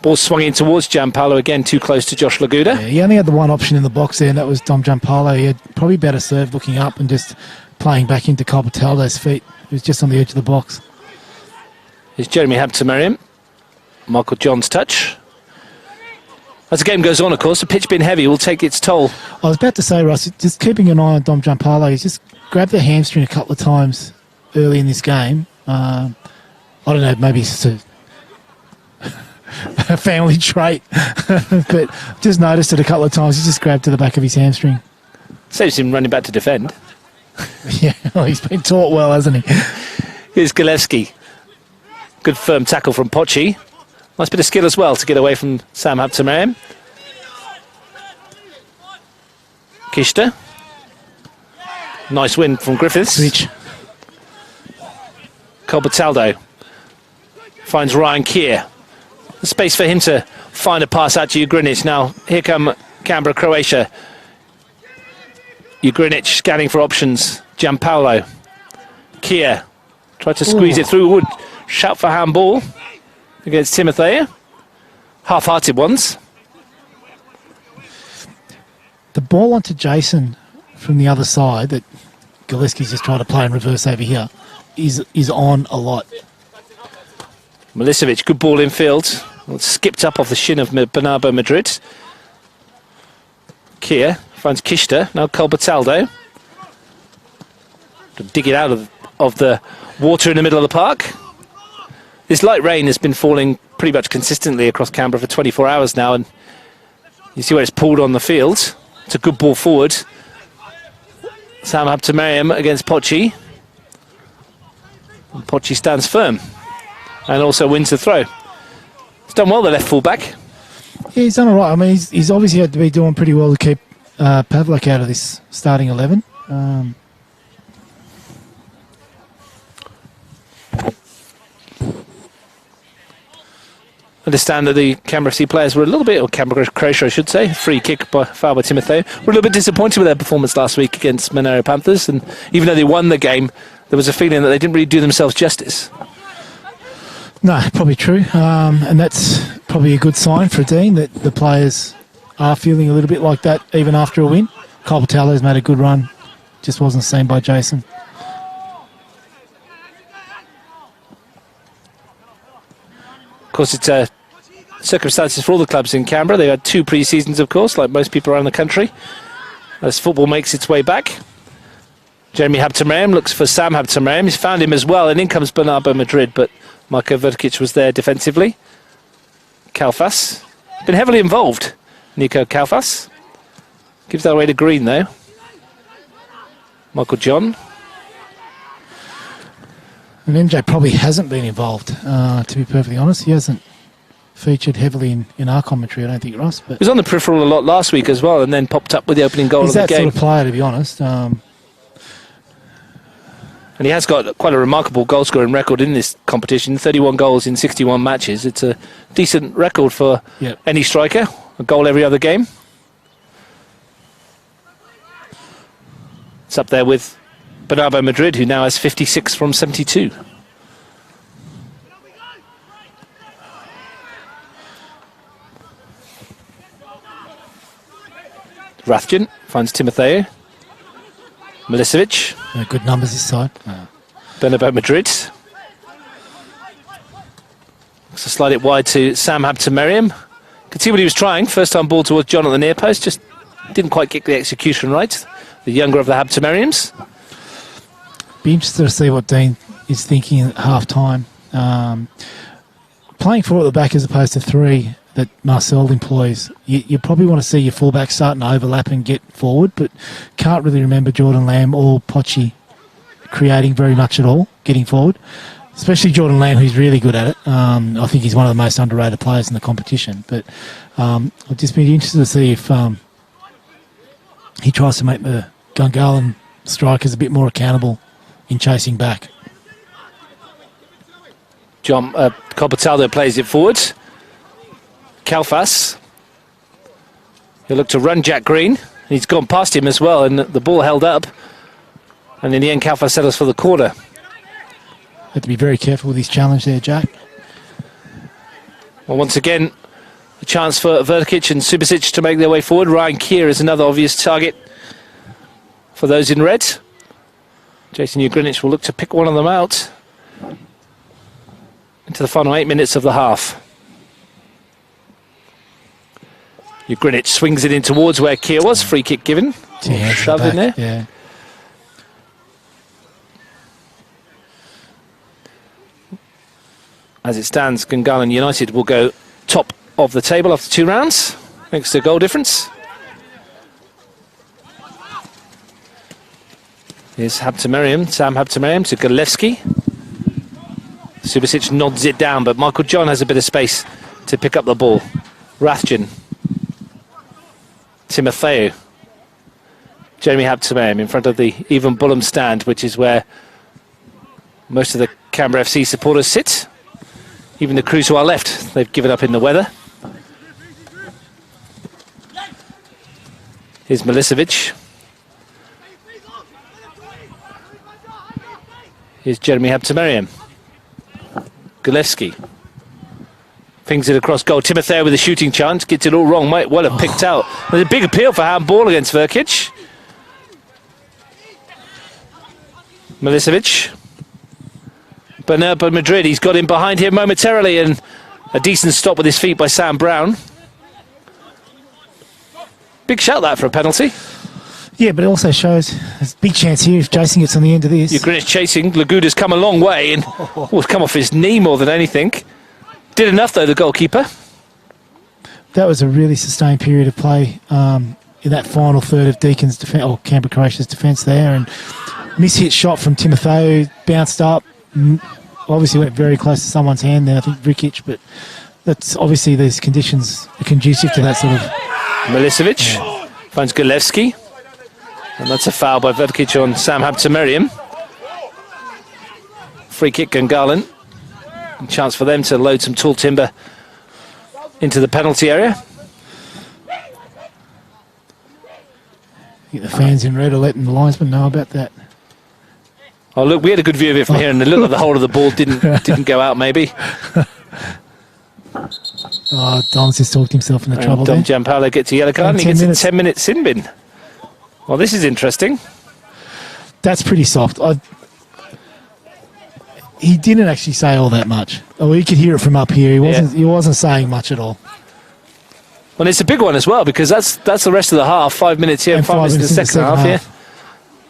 B: Ball swung in towards Giampaolo again, too close to Josh Laguda.
A: Yeah, he only had the one option in the box there, and that was Dom Giampaolo. He had probably better serve looking up and just playing back into Colbertaldo's feet. He was just on the edge of the box.
B: Here's Jeremy Habtemariam. Michael John's touch. As the game goes on, of course, the pitch being heavy will take its toll.
A: I was about to say, Russ, just keeping an eye on Dom Giampaolo. He's just grabbed the hamstring a couple of times early in this game. I don't know, maybe it's a family trait, but just noticed it a couple of times. He just grabbed to the back of his hamstring.
B: Saves him running back to defend.
A: Yeah, well, he's been taught well, hasn't he?
B: Here's Gilevsky. Good firm tackle from Pochi. Nice bit of skill as well to get away from Sam Habtemariam. Kishta. Nice win from Griffiths.
A: Switch.
B: Colbertaldo finds Ryan Keir. The space for him to find a pass out to Ugrinic. Now here come Canberra, Croatia. Ugrinic scanning for options. Giampaolo. Keir tried to squeeze it through. Would shout for handball against Timothea. Half-hearted ones.
A: The ball onto Jason from the other side that Gillespie's just trying to play in reverse over here is on a lot.
B: Milicevic, good ball in field. Well, skipped up off the shin of Bernardo Madrid. Keir finds Kishta. Now Colbertaldo. To dig it out of the water in the middle of the park. This light rain has been falling pretty much consistently across Canberra for 24 hours now, and you see where it's pulled on the field. It's a good ball forward. Sam Habtemariam against Pochi. And Pochi stands firm and also wins the throw. He's done well, the left full-back.
A: Yeah, he's done all right. I mean, he's obviously had to be doing pretty well to keep Pavlik out of this starting 11.
B: Understand that the Canberra FC players were a little bit, or Canberra Croatia I should say, free kick foul by Timotheo, were a little bit disappointed with their performance last week against Monaro Panthers, and even though they won the game, there was a feeling that they didn't really do themselves justice.
A: No, probably true, and that's probably a good sign for a team that the players are feeling a little bit like that even after a win. Colbertaldo's made a good run, just wasn't seen by Jason.
B: Of course, it's circumstances for all the clubs in Canberra. They had 2 pre-seasons, of course, like most people around the country. As football makes its way back, Jeremy Habtemariam looks for Sam Habtemariam. He's found him as well, and in comes Bernardo Madrid, but Marko Verkic was there defensively. Kalfas. Been heavily involved, Nico Kalfas. Gives that away to Green, though. Michael John.
A: And MJ probably hasn't been involved, to be perfectly honest. He hasn't featured heavily in our commentary, I don't think, Ross. But
B: He was on the peripheral a lot last week as well, and then popped up with the opening goal of
A: he's
B: the
A: that
B: game.
A: sort of player, to be honest.
B: And he has got quite a remarkable goal-scoring record in this competition, 31 goals in 61 matches. It's a decent record for any striker, a goal every other game. It's up there with Bernardo Madrid, who now has 56 from 72. Rathjen finds Timotheo. Milicevic.
A: Good numbers this side.
B: Bernabeu Madrid. So slide it wide to Sam Habtemeriam. Could see what he was trying. First time ball towards John at the near post. Just didn't quite get the execution right. The younger of the Habtemeriams.
A: Be interested to see what Dean is thinking at half time. Playing 4 at the back as opposed to 3 that Marcel employs, you probably want to see your fullback starting to overlap and get forward, but can't really remember Jordan Lamb or Pochi creating very much at all, getting forward. Especially Jordan Lamb, who's really good at it. I think he's one of the most underrated players in the competition. But I'd just be interested to see if he tries to make the Gungahlin strikers a bit more accountable in chasing back.
B: John Copataldo plays it forwards. Kalfas. He'll look to run Jack Green. He's gone past him as well, and the ball held up. And in the end, Kalfas settles for the corner.
A: Have to be very careful with his challenge there, Jack.
B: Well, once again, a chance for Verkic and Subasic to make their way forward. Ryan Keir is another obvious target for those in red. Jason Ugrinich will look to pick one of them out into the final 8 minutes of the half. Ugrinich swings it in towards where Keir was. Free kick given. Shove in there.
A: Yeah.
B: As it stands, Gungahlin United will go top of the table after 2 rounds, thanks to goal difference. Here's Sam Habtemeriam to Galevski. Subasic nods it down, but Michael John has a bit of space to pick up the ball. Rathjen. Timotheo. Jeremy Habtemeriam in front of the Even Bullen stand, which is where most of the Canberra FC supporters sit. Even the crews to our left, they've given up in the weather. Here's Milicevic. Here's Jeremy Habtemeriam. Galevski. Pings it across goal. Timotheo with a shooting chance. Gets it all wrong. Might well have picked out. There's a big appeal for handball against Verkic. Milicevic. Bernardo Madrid, he's got in behind him momentarily, and a decent stop with his feet by Sam Brown. Big shout that for a penalty.
A: Yeah, but it also shows there's a big chance here if Jason gets on the end of this.
B: Ugrinich chasing. Laguda's come a long way and come off his knee more than anything. Did enough though, the goalkeeper.
A: That was a really sustained period of play in that final third of Deacon's defence, or Canberra Croatia's defence there, and mishit shot from Timotheo, bounced up. Obviously went very close to someone's hand there, I think Vrikic, but that's obviously these conditions are conducive to that sort of...
B: Milicevic finds Galevski, and that's a foul by Verkic on Sam Habtemeriam. Free kick Gungahlin. Chance for them to load some tall timber into the penalty area.
A: I think the fans in red are letting the linesman know about that.
B: Oh look, we had a good view of it from here, and it looked like the whole of the ball didn't go out. Maybe.
A: Oh, Dom's just talked himself into trouble
B: Dom
A: there.
B: Giampaolo gets a yellow card, and he gets a 10-minute sin bin. Well, this is interesting.
A: That's pretty soft. He didn't actually say all that much. Oh, you could hear it from up here. He wasn't saying much at all.
B: Well, it's a big one as well, because that's the rest of the half. 5 minutes here, and 5 minutes in the second half here.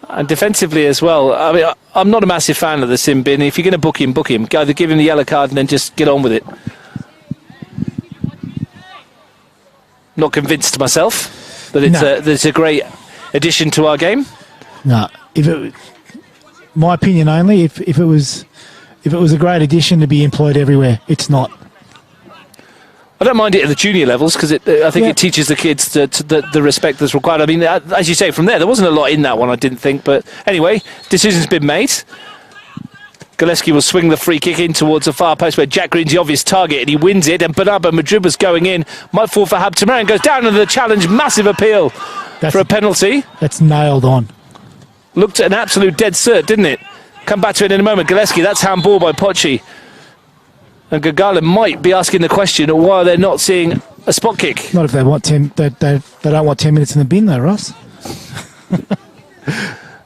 B: And defensively as well. I mean, I'm not a massive fan of the sin bin. If you're going to book him, Either give him the yellow card and then just get on with it. Not convinced myself that it's a great addition to our game.
A: No, my opinion only. If it was a great addition to be employed everywhere, it's not.
B: I don't mind it at the junior levels because I think it teaches the kids the respect that's required. I mean, as you say, from there wasn't a lot in that one, I didn't think. But anyway, decision's been made. Gillespie will swing the free kick in towards the far post where Jack Green's the obvious target, and he wins it. And Bernardo Madrid was going in, might fall for Habtemariam, goes down into the challenge, massive appeal for a penalty.
A: That's nailed on.
B: Looked an absolute dead cert, didn't it? Come back to it in a moment. Gillespie, that's handball by Pochi. And Gungahlin might be asking the question of why they're not seeing a spot kick.
A: Not if they want 10. They don't want 10 minutes in the bin, though, Ross.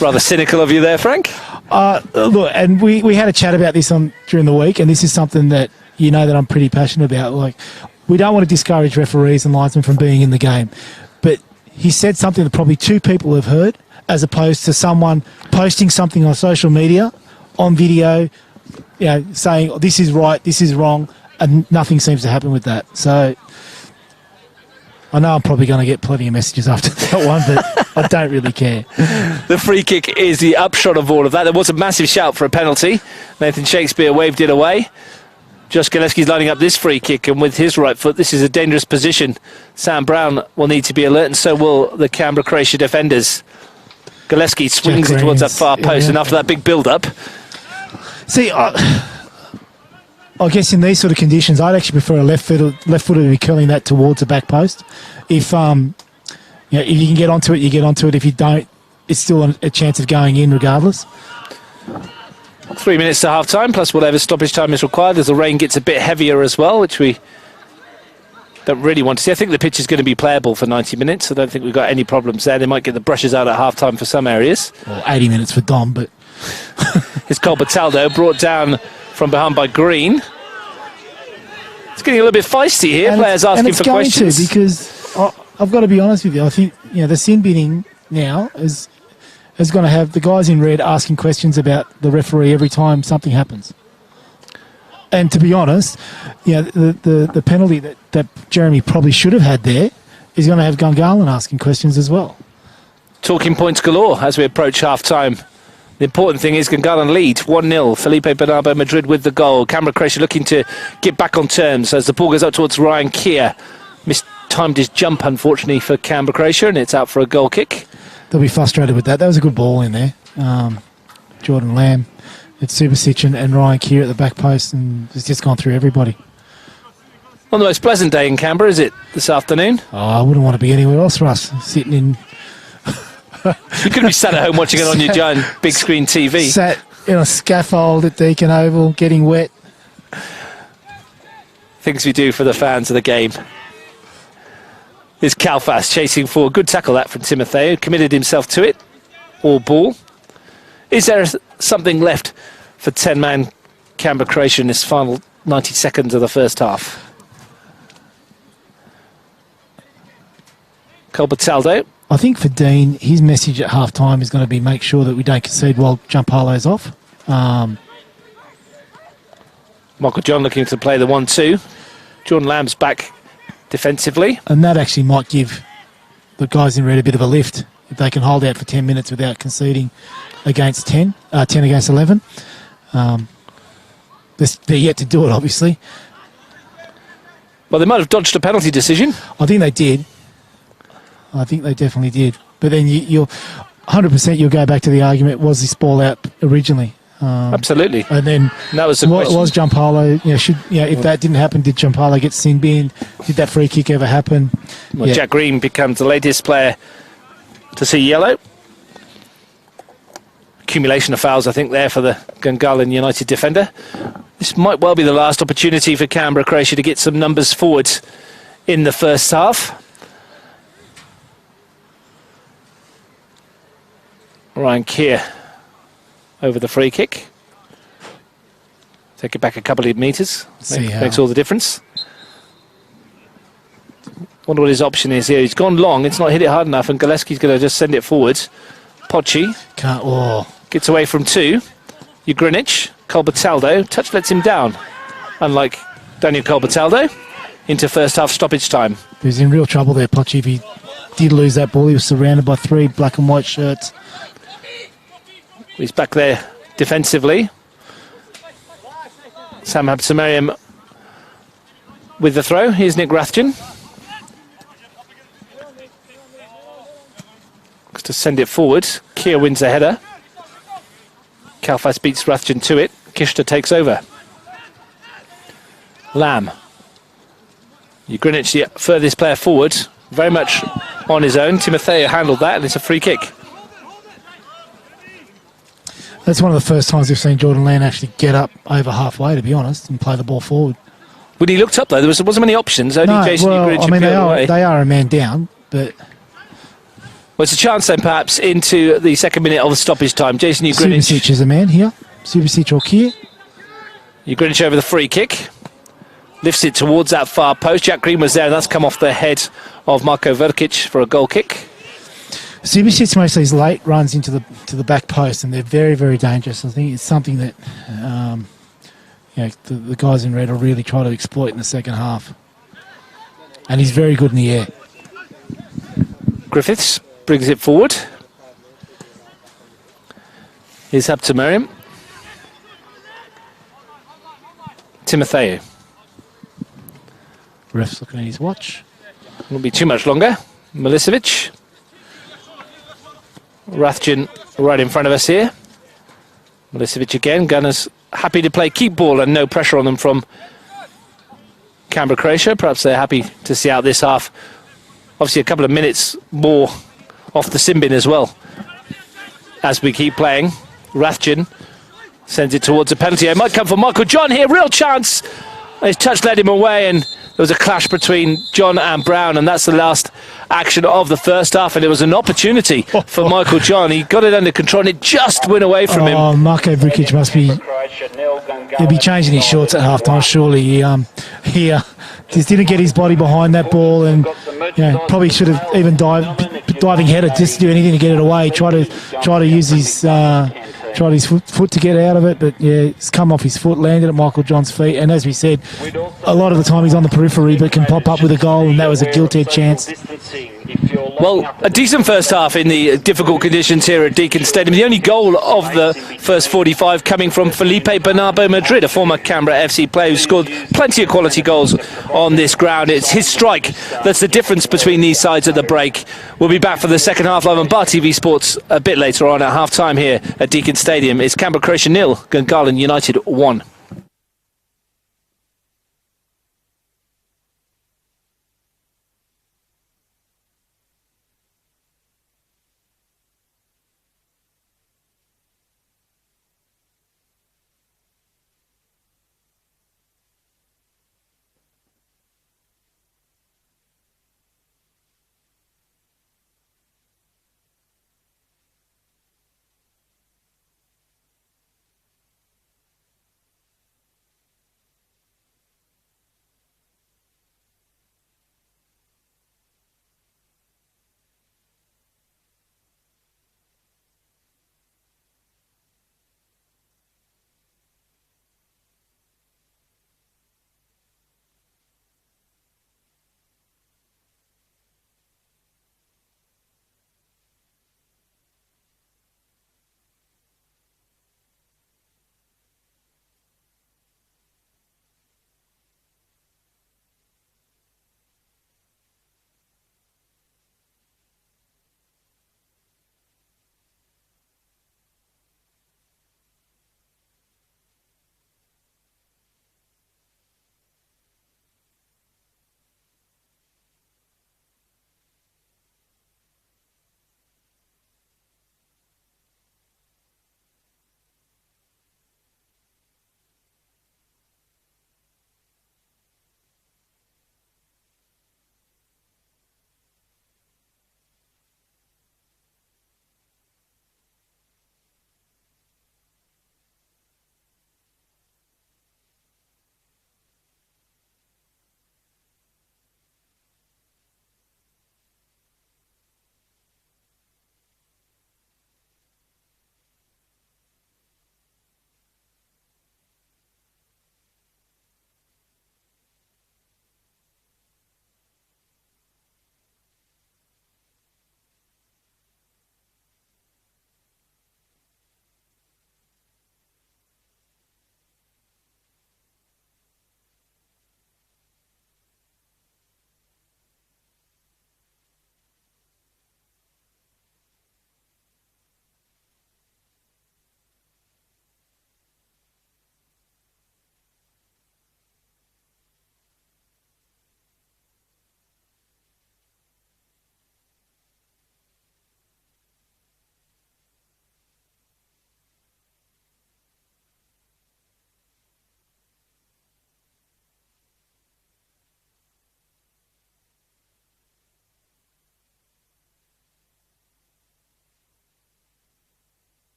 B: Rather cynical of you there, Frank.
A: Look, and we had a chat about this during the week, and this is something that you know that I'm pretty passionate about. Like, we don't want to discourage referees and linesmen from being in the game, but he said something that probably two people have heard, as opposed to someone posting something on social media, on video, saying, oh, this is right, this is wrong, and nothing seems to happen with that. So I know I'm probably going to get plenty of messages after that one, but I don't really care.
B: The free kick is the upshot of all of that. There was a massive shout for a penalty. Nathan Shakespeare waved it away. Josh Gillespie's lining up this free kick, and with his right foot, this is a dangerous position. Sam Brown will need to be alert, and so will the Canberra Croatia defenders. Gillespie swings it towards that far post, and after that big build-up...
A: See, I guess in these sort of conditions, I'd actually prefer a left footer to be curling that towards the back post. If if you can get onto it, you get onto it. If you don't, it's still a chance of going in regardless.
B: 3 minutes to half-time, plus whatever stoppage time is required, as the rain gets a bit heavier as well, which we don't really want to see. I think the pitch is going to be playable for 90 minutes. I don't think we've got any problems there. They might get the brushes out at half-time for some areas.
A: Well, 80 minutes for Dom, but...
B: It's Colbertaldo, brought down from behind by Green. It's getting a little bit feisty here.
A: And
B: players asking for questions.
A: To, because I've got to be honest with you. I think the sin binning now is going to have the guys in red asking questions about the referee every time something happens. And to be honest, the penalty that Jeremy probably should have had there is going to have Gungahlin asking questions as well.
B: Talking points galore as we approach half-time. The important thing is Gungahlin lead 1-0. Felipe Bernardo Madrid with the goal. Canberra Croatia looking to get back on terms as the ball goes up towards Ryan Keir. Mistimed his jump, unfortunately, for Canberra Croatia, and it's out for a goal kick.
A: They'll be frustrated with that. That was a good ball in there. Jordan Lamb, it's Subasic and Ryan Keir at the back post, and it's just gone through everybody.
B: Not the most pleasant day in Canberra, is it, this afternoon?
A: Oh, I wouldn't want to be anywhere else, Russ. Sitting in...
B: You could be sat at home watching it on your giant big screen TV.
A: Sat in a scaffold at Deakin Oval, getting wet.
B: Things we do for the fans of the game. Is Kalfas chasing for good tackle that from Timotheo, committed himself to it. All ball. Is there something left for 10-man Canberra Croatia in this final 90 seconds of the first half? Colbertaldo.
A: I think for Dean, his message at half-time is going to be make sure that we don't concede while Giampaolo's off.
B: Michael John looking to play the 1-2. Jordan Lamb's back defensively.
A: And that actually might give the guys in red a bit of a lift if they can hold out for 10 minutes without conceding against 10 against 11. They're yet to do it, obviously.
B: Well, they might have dodged a penalty decision.
A: I think they did. I think they definitely did. But then you'll 100% you'll go back to the argument, was this ball out originally?
B: Absolutely.
A: And then
B: that was the question.
A: Was Giampaolo, if that didn't happen, did Giampaolo get sin binned? Did that free kick ever happen?
B: Well, Jack Green becomes the latest player to see yellow. Accumulation of fouls, I think, there for the Gungahlin United defender. This might well be the last opportunity for Canberra Croatia to get some numbers forward in the first half. Ryan Keir over the free kick. Take it back a couple of metres. Makes all the difference. Wonder what his option is here. He's gone long. It's not hit it hard enough, and Gillespie's going to just send it forward. Pochi gets away from two. Ugrinich. Colbertaldo. Touch lets him down. Unlike Daniel Colbertaldo. Into first half stoppage time.
A: He was in real trouble there, Pochi. If he did lose that ball, he was surrounded by three black and white shirts.
B: He's back there defensively. Sam Habtemariam with the throw. Here's Nick Rathjen. Looks to send it forward. Keir wins the header. Kalfas beats Rathjen to it. Kishta takes over. Lamb. Greenwich, the furthest player forward, very much on his own. Timotheo handled that, and it's a free kick.
A: That's one of the first times we've seen Jordan Land actually get up over halfway, to be honest, and play the ball forward.
B: When he looked up, though, there wasn't many options. Only Jason Greenwich.
A: I mean, they are a man down, but...
B: Well, it's a chance then, perhaps, into the second minute of the stoppage time. Jason Greenwich.
A: Subasic is a man here. Subasic or Kier.
B: Greenwich over the free kick. Lifts it towards that far post. Jack Green was there, and that's come off the head of Marko Verkic for a goal kick.
A: Subasic makes these late runs into the back post, and they're very, very dangerous. I think it's something that the guys in red will really try to exploit in the second half. And he's very good in the air.
B: Griffiths brings it forward. Here's up to Merriam. Timotheo.
A: Ref's looking at his watch.
B: Won't be too much longer. Milicevic. Rathjen right in front of us here. Milicevic again. Gunners happy to play keep ball and no pressure on them from Canberra, Croatia. Perhaps they're happy to see out this half. Obviously a couple of minutes more off the sin bin as well. As we keep playing, Rathjen sends it towards a penalty. It might come for Michael John here. Real chance. His touch led him away, and there was a clash between John and Brown, and that's the last action of the first half, and it was an opportunity for Michael John. He got it under control, and it just went away from him.
A: Oh, Marko Verkic must be... He'll be changing his shorts at half-time, surely. He just didn't get his body behind that ball, and probably should have even diving header, just to do anything to get it away. Try to use his... tried his foot to get out of it, but it's come off his foot, landed at Michael John's feet, and as we said, a lot of the time he's on the periphery but can pop up with a goal, and that was a gilt-edged chance.
B: Well, a decent first half in the difficult conditions here at Deakin Stadium. The only goal of the first 45 coming from Felipe Bernardo Madrid, a former Canberra FC player who scored plenty of quality goals on this ground. It's his strike that's the difference between these sides at the break. We'll be back for the second half live on Bar TV Sports a bit later on at half-time here at Deakin Stadium. It's Canberra, Croatia 0, Gungahlin United 1.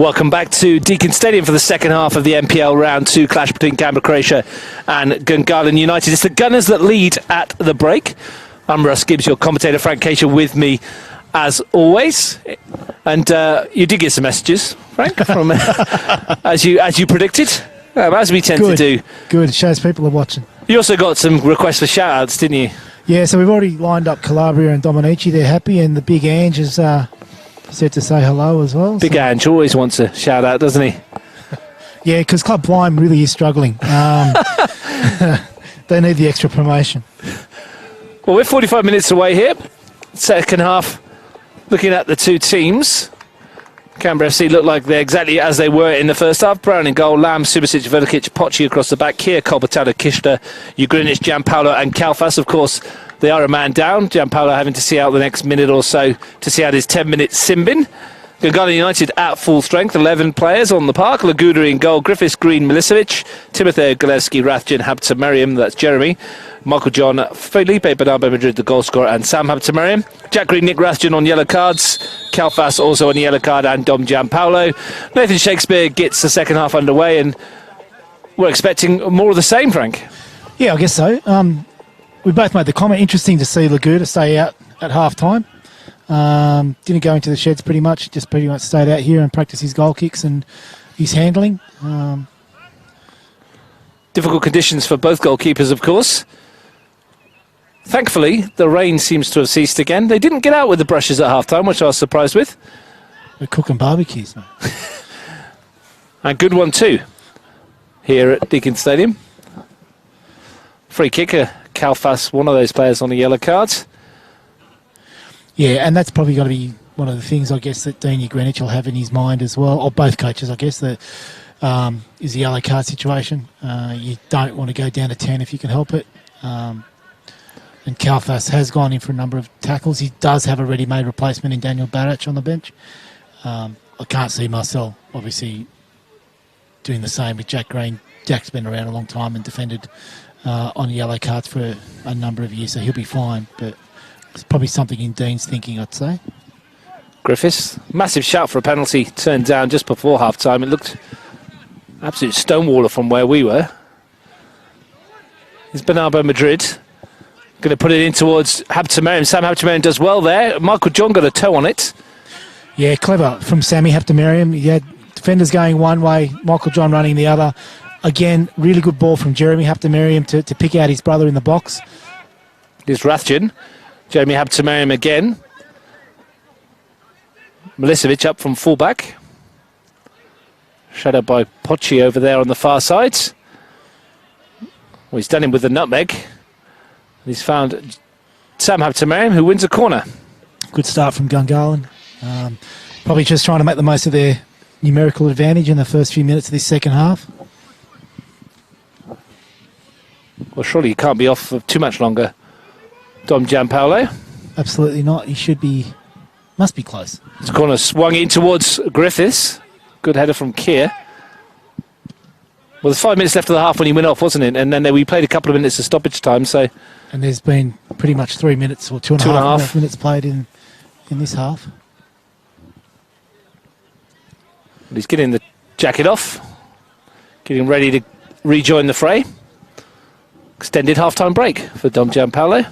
B: Welcome back to Deakin Stadium for the second half of the NPL Round 2 clash between Canberra, Croatia and Gungahlin United. It's the Gunners that lead at the break. I'm Russ Gibbs, your commentator. Frank Keisha with me as always. And you did get some messages, Frank, from as you predicted, as we tend to do.
A: Good, it shows people are watching. You
B: also got some requests for shout-outs, didn't you?
A: Yeah, so we've already lined up Calabria and Dominici. They're happy, and the big Ange is said to say hello as well.
B: Big Ange always wants a shout-out, doesn't he?
A: Yeah, because Club Blind really is struggling. They need the extra promotion.
B: Well, we're 45 minutes away here. Second half, looking at the two teams. Canberra FC look like they're exactly as they were in the first half. Brown in goal, Lamb, Subasic, Velicic, Pochi across the back. Here, Kolbatado, Kishta, Ugrinic, Gianpaolo and Kalfas. Of course, they are a man down. Gianpaolo having to see out the next minute or so to see out his 10-minute Simbin. Gungahlin United at full strength, 11 players on the park. Laguna in goal, Griffiths, Green, Milicevic, Timothy, Gillespie, Rathjen, Habtamariam, that's Jeremy, Michael John, Felipe Bernardo Madrid, the goal scorer, and Sam Habtamariam. Jack Green, Nick Rathjen on yellow cards. Kalfas also on a yellow card, and Dom Gianpaolo. Nathan Shakespeare gets the second half underway, and we're expecting more of the same, Frank.
A: Yeah, I guess so. We both made the comment. Interesting to see Laguna stay out at half-time. Didn't go into the sheds pretty much, just pretty much stayed out here and practiced his goal kicks and his handling.
B: Difficult conditions for both goalkeepers, of course. Thankfully, the rain seems to have ceased again. They didn't get out with the brushes at half-time, which I was surprised with.
A: We're cooking barbecues, mate.
B: And good one too, here at Deakin Stadium. Free kicker, Kalfas, one of those players on the yellow cards.
A: Yeah, and that's probably got to be one of the things, I guess, that Dean Ugrinic will have in his mind as well, or both coaches, I guess, that is the yellow card situation. You don't want to go down to 10 if you can help it. And Kalfas has gone in for a number of tackles. He does have a ready-made replacement in Daniel Barach on the bench. I can't see Marcel, obviously, doing the same with Jack Green. Jack's been around a long time and defended on yellow cards for a number of years, so he'll be fine, but it's probably something in Dean's thinking, I'd say.
B: Griffiths, massive shout for a penalty, turned down just before half-time. It looked absolute stonewaller from where we were. Here's Bernardo Madrid. Going to put it in towards Habtamariam. Sam Habtamariam does well there. Michael John got a toe on it.
A: Yeah, clever from Sammy Habtamariam. He had defenders going one way, Michael John running the other. Again, really good ball from Jeremy Habtamariam to pick out his brother in the box.
B: Here's Rathjen. Jeremy Habtamariam again. Milicevic up from fullback. Shadowed by Pochi over there on the far side. Well, he's done him with the nutmeg. He's found Sam Habtamariam, who wins a corner.
A: Good start from Gungahlin. Probably just trying to make the most of their numerical advantage in the first few minutes of this second half.
B: Well, surely he can't be off for too much longer. Dom Gianpaolo.
A: Absolutely not. He should be, must be close.
B: This corner swung in towards Griffiths. Good header from Keir. Well, there's 5 minutes left of the half when he went off, wasn't it? And then we played a couple of minutes of stoppage time, so...
A: And there's been pretty much 3 minutes or two and a half minutes played in this half.
B: He's getting the jacket off. Getting ready to rejoin the fray. Extended half-time break for Dom Gianpaolo.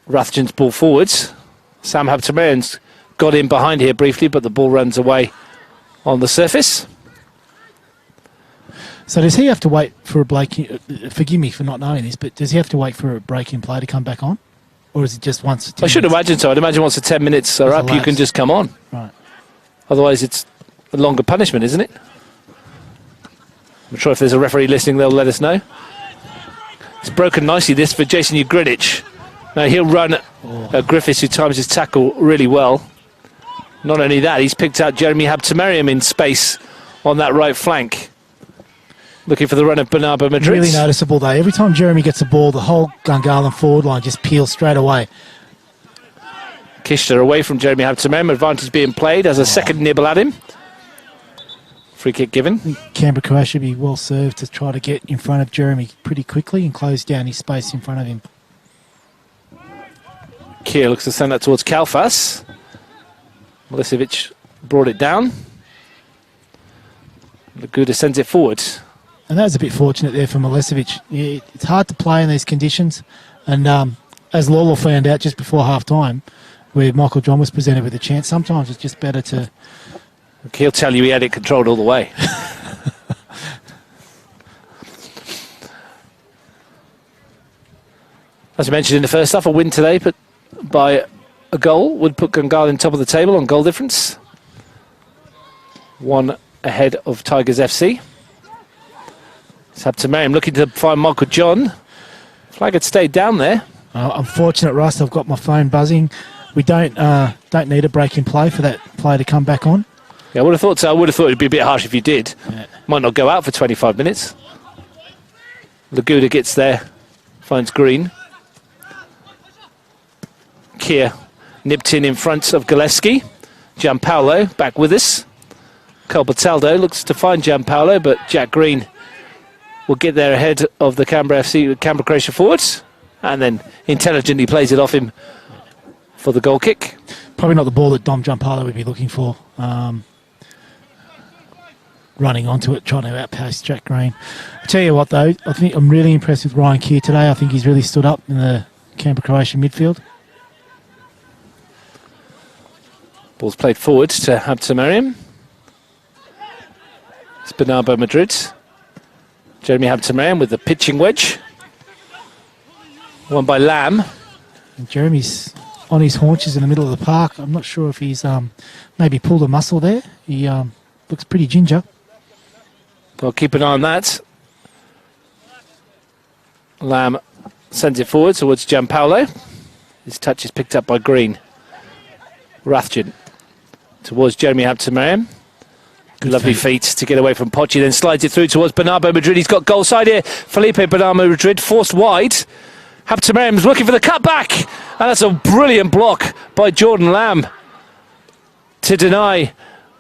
B: Rathjen's ball forwards. Sam Habtamariam's got in behind here briefly, but the ball runs away on the surface.
A: So does he have to wait for a break? Forgive me for not knowing this, but does he have to wait for a break in play to come back on? Or is it just once?
B: I should imagine so. I'd imagine once the 10 minutes are up, you can just come on.
A: Right.
B: Otherwise, it's a longer punishment, isn't it? I'm sure if there's a referee listening, they'll let us know. It's broken nicely, this, for Jason Ugrinic. Now, he'll run Griffiths, who times his tackle really well. Not only that, he's picked out Jeremy Habtamariam in space on that right flank. Looking for the run of Bernardo Madrid.
A: Really noticeable, though. Every time Jeremy gets a ball, the whole Gungahlin forward line just peels straight away.
B: Kishta away from Jeremy Habtamariam. Advantage being played as a second nibble at him. Free kick given.
A: Canberra Croatia should be well served to try to get in front of Jeremy pretty quickly and close down his space in front of him.
B: Kier looks to send that towards Kalfas. Milicevic brought it down. Laguda sends it forward.
A: And that was a bit fortunate there for Milicevic. Yeah, it's hard to play in these conditions. And as Lawler found out just before half-time, where Michael John was presented with a chance, sometimes it's just better to...
B: He'll tell you he had it controlled all the way. As I mentioned in the first half, a win today but by a goal would put Gungahlin top of the table on goal difference. One ahead of Tigers FC. It's up to Merriam looking to find Michael John. Flag had stayed down there.
A: Unfortunate, Russ. I've got my phone buzzing. We don't need a break in play for that player to come back on.
B: Yeah, I would have thought so. I would have thought it'd be a bit harsh if you did.
A: Yeah.
B: Might not go out for 25 minutes. Laguda gets there, finds Green. Kier nipped in front of Gillespie. Gianpaolo back with us. Colbertaldo looks to find Gianpaolo, but Jack Green will get there ahead of the Canberra Croatia forwards, and then intelligently plays it off him for the goal kick.
A: Probably not the ball that Dom Gianpaolo would be looking for. Running onto it, trying to outpace Jack Green. I tell you what, though, I think I'm really impressed with Ryan Kier today. I think he's really stood up in the Canberra Croatia midfield.
B: Ball's played forward to Habtemariam. It's Bernardo Madrid. Jeremy Habtemariam with the pitching wedge. Won by Lamb.
A: And Jeremy's on his haunches in the middle of the park. I'm not sure if he's maybe pulled a muscle there. He looks pretty ginger.
B: Well, keep an eye on that. Lamb sends it forward towards Gianpaolo. His touch is picked up by Green. Rathjen towards Jeremy Habtemariam. Lovely feet to get away from Pochi, then slides it through towards Bernardo Madrid. He's got goal side here. Felipe Bernardo Madrid forced wide. Habtemariam's looking for the cutback, and that's a brilliant block by Jordan Lamb to deny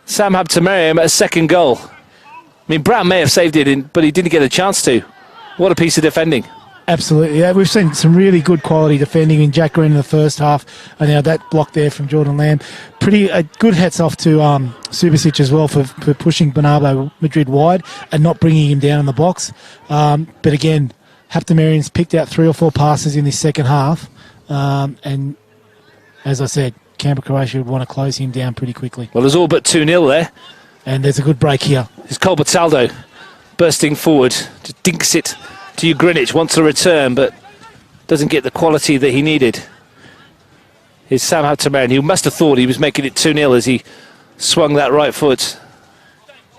B: Sam Habtemariam a second goal. I mean, Brown may have saved it, but he didn't get a chance to. What a piece of defending.
A: Absolutely, yeah. We've seen some really good quality defending in Jack Green in the first half, and now that block there from Jordan Lamb. Pretty good hats off to Subasic as well for pushing Bernardo Madrid wide and not bringing him down in the box. But again, Habtemariam's picked out 3 or 4 passes in this second half, and as I said, Canberra Croatia would want to close him down pretty quickly.
B: Well, there's all but 2-0 there.
A: And there's a good break here.
B: It's Colbertaldo bursting forward, just dinks it to Ugrinic, wants a return, but doesn't get the quality that he needed. Here's Sam Habtemariam, who must have thought he was making it 2-0 as he swung that right foot. I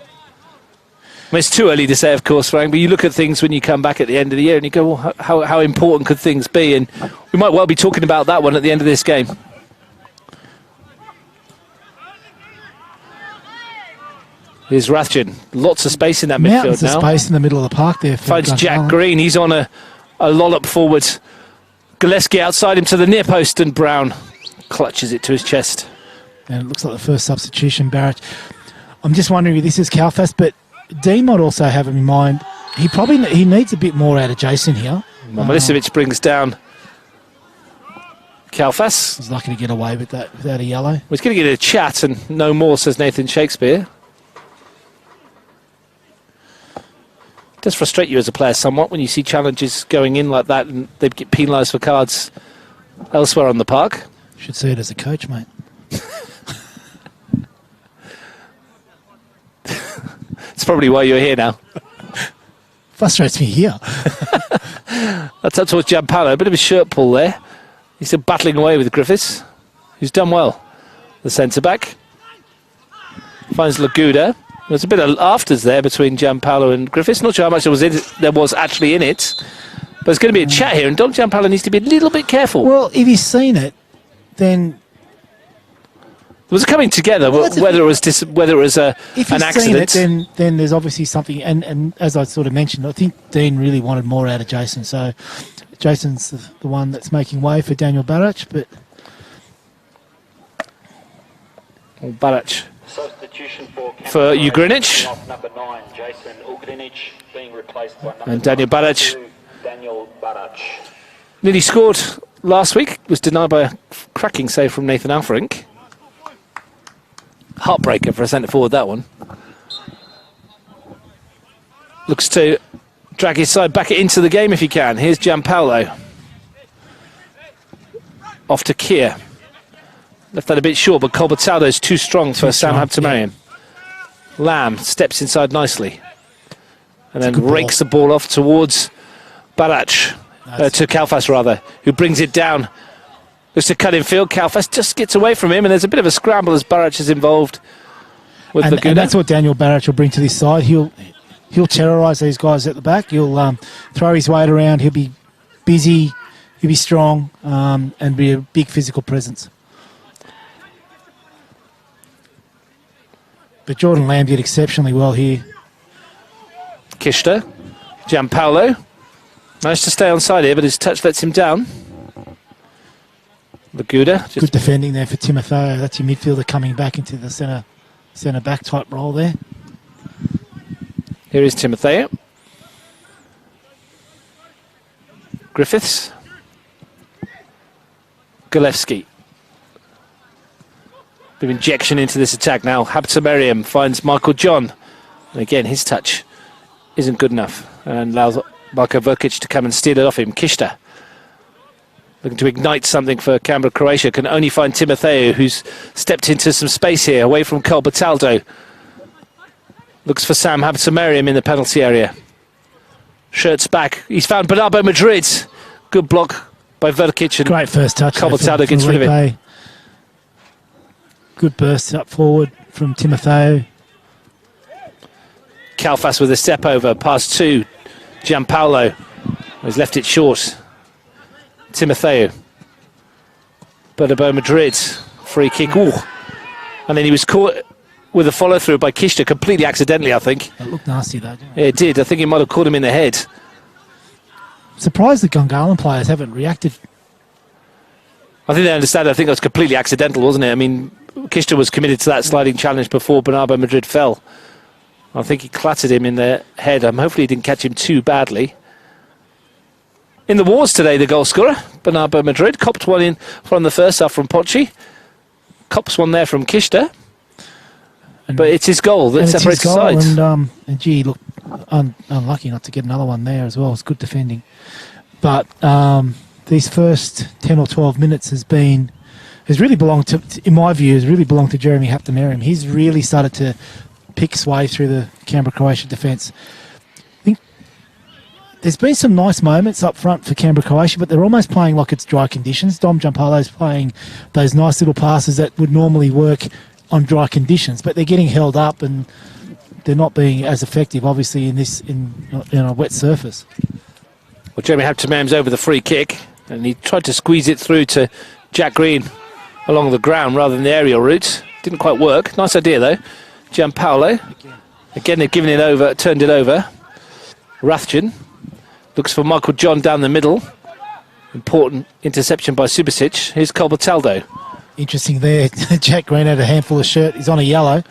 B: mean, it's too early to say, of course, Frank, but you look at things when you come back at the end of the year and you go, well, how important could things be? And we might well be talking about that one at the end of this game. Here's Rathjen. Lots of space in that midfield now.
A: Mountains of space in the middle of the park there.
B: Finds Jack Green. He's on a lollop forward. Gillespie outside him to the near post, and Brown clutches it to his chest.
A: And it looks like the first substitution, Barrett. I'm just wondering if this is Kalfas, but Dean might also have him in mind. He needs a bit more out of Jason here.
B: Milicevic brings down Kalfas.
A: He's not going to get away with that without a yellow.
B: Well, he's going to get a chat and no more, says Nathan Shakespeare. It does frustrate you as a player somewhat when you see challenges going in like that and they get penalised for cards elsewhere on the park.
A: Should see it as a coach, mate.
B: It's probably why you're here now.
A: Frustrates me here.
B: That's up towards Gianpaolo. A bit of a shirt pull there. He's still battling away with Griffiths, who's done well. The centre-back finds Laguda. There's a bit of afters there between Gianpaolo and Griffiths. Not sure how much there was actually in it. But there's going to be a chat here, and Dom Gianpaolo needs to be a little bit careful.
A: Well, if he's seen it, then...
B: It was coming together, whether it was an accident.
A: Seen it, then there's obviously something. And as I sort of mentioned, I think Dean really wanted more out of Jason. So Jason's the one that's making way for Daniel Barac. But
B: Barac for Ugrinic. And Daniel Barac nearly scored last week. Was denied by a cracking save from Nathan Alferink. Heartbreaker for a centre forward, that one. Looks to drag his side back into the game if he can. Here's Gianpaolo. Off to Kier. Left that a bit short, but Colbertaldo's too strong for Sam Habtemariam. Yeah. Lamb steps inside nicely. And then rakes the ball off towards Barach. To Kalfas, rather, who brings it down. Looks to cut in field. Kalfas just gets away from him, and there's a bit of a scramble as Barach is involved with Laguna.
A: And that's what Daniel Barach will bring to this side. He'll terrorise these guys at the back. He'll throw his weight around. He'll be busy. He'll be strong and be a big physical presence. But Jordan Lamb did exceptionally well here.
B: Kishta, Gianpaolo. Managed to stay on side here, but his touch lets him down. Laguda.
A: Good defending there for Timotheo. That's your midfielder coming back into the centre back type role there.
B: Here is Timotheo. Griffiths. Galevsky. Bit of injection into this attack now. Habtemariam finds Michael John. And again, his touch isn't good enough and allows Marko Vrkic to come and steal it off him. Kishta, looking to ignite something for Canberra, Croatia, can only find Timotheo, who's stepped into some space here, away from Colbertaldo. Looks for Sam Habtemariam in the penalty area. Shirts back. He's found Bernardo Madrid. Good block by Vrkic. And
A: great first touch.
B: Colbertaldo gets rid of it.
A: Good burst up forward from Timotheo.
B: Kalfas with a step over, pass to Gianpaolo. He's left it short. Timotheo. Bernardo Madrid. Free kick. Ooh. And then he was caught with a follow through by Kishta, completely accidentally, I think.
A: It looked nasty though, didn't it?
B: Yeah, it did. I think he might have caught him in the head.
A: Surprised the Gungahlin players haven't reacted.
B: I think they understand. I think that was completely accidental, wasn't it? I mean, Kishta was committed to that sliding challenge before Bernardo Madrid fell. I think he clattered him in the head. Hopefully he didn't catch him too badly. In the wars today, the goal scorer, Bernardo Madrid, copped one in from the first half from Pochi. Cops one there from Kishta. But it's his goal that separates the sides.
A: And gee, look, unlucky not to get another one there as well. It's good defending. But these first 10 or 12 minutes has really belonged to, in my view, has really belonged to Jeremy Habtemariam. He's really started to pick his way through the Canberra-Croatia defence. I think there's been some nice moments up front for Canberra-Croatia, but they're almost playing like it's dry conditions. Dom Gianpaolo's playing those nice little passes that would normally work on dry conditions, but they're getting held up and they're not being as effective, obviously, in a wet surface.
B: Well, Jeremy Habtemariam's over the free kick, and he tried to squeeze it through to Jack Green along the ground rather than the aerial route. Didn't quite work. Nice idea, though. Gianpaolo. Again, they've given it over, turned it over. Rathjen looks for Michael John down the middle. Important interception by Subasic. Here's Colbertaldo.
A: Interesting there. Jack Green had a handful of shirt. He's on a yellow.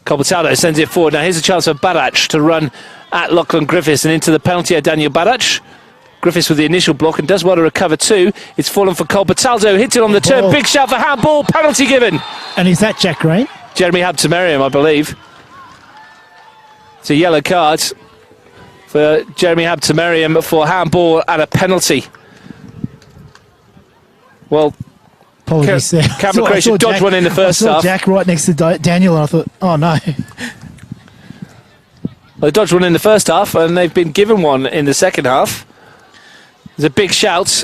B: Colbertaldo sends it forward. Now here's a chance for Barach to run at Lachlan Griffiths and into the penalty area. Daniel Barach. Griffiths with the initial block and does well to recover too. It's fallen for Colbertaldo. Hits it on the turn. Big shout for handball. Penalty given.
A: And is that Jack Green?
B: Jeremy Habtemariam, I believe. It's a yellow card for Jeremy Habtemariam for handball and a penalty. Well,
A: apologies there.
B: Canberra Croatia dodged one in the first half.
A: Jack right next to Daniel, and I thought, oh no.
B: Well, they dodged one in the first half, and they've been given one in the second half. There's a big shout,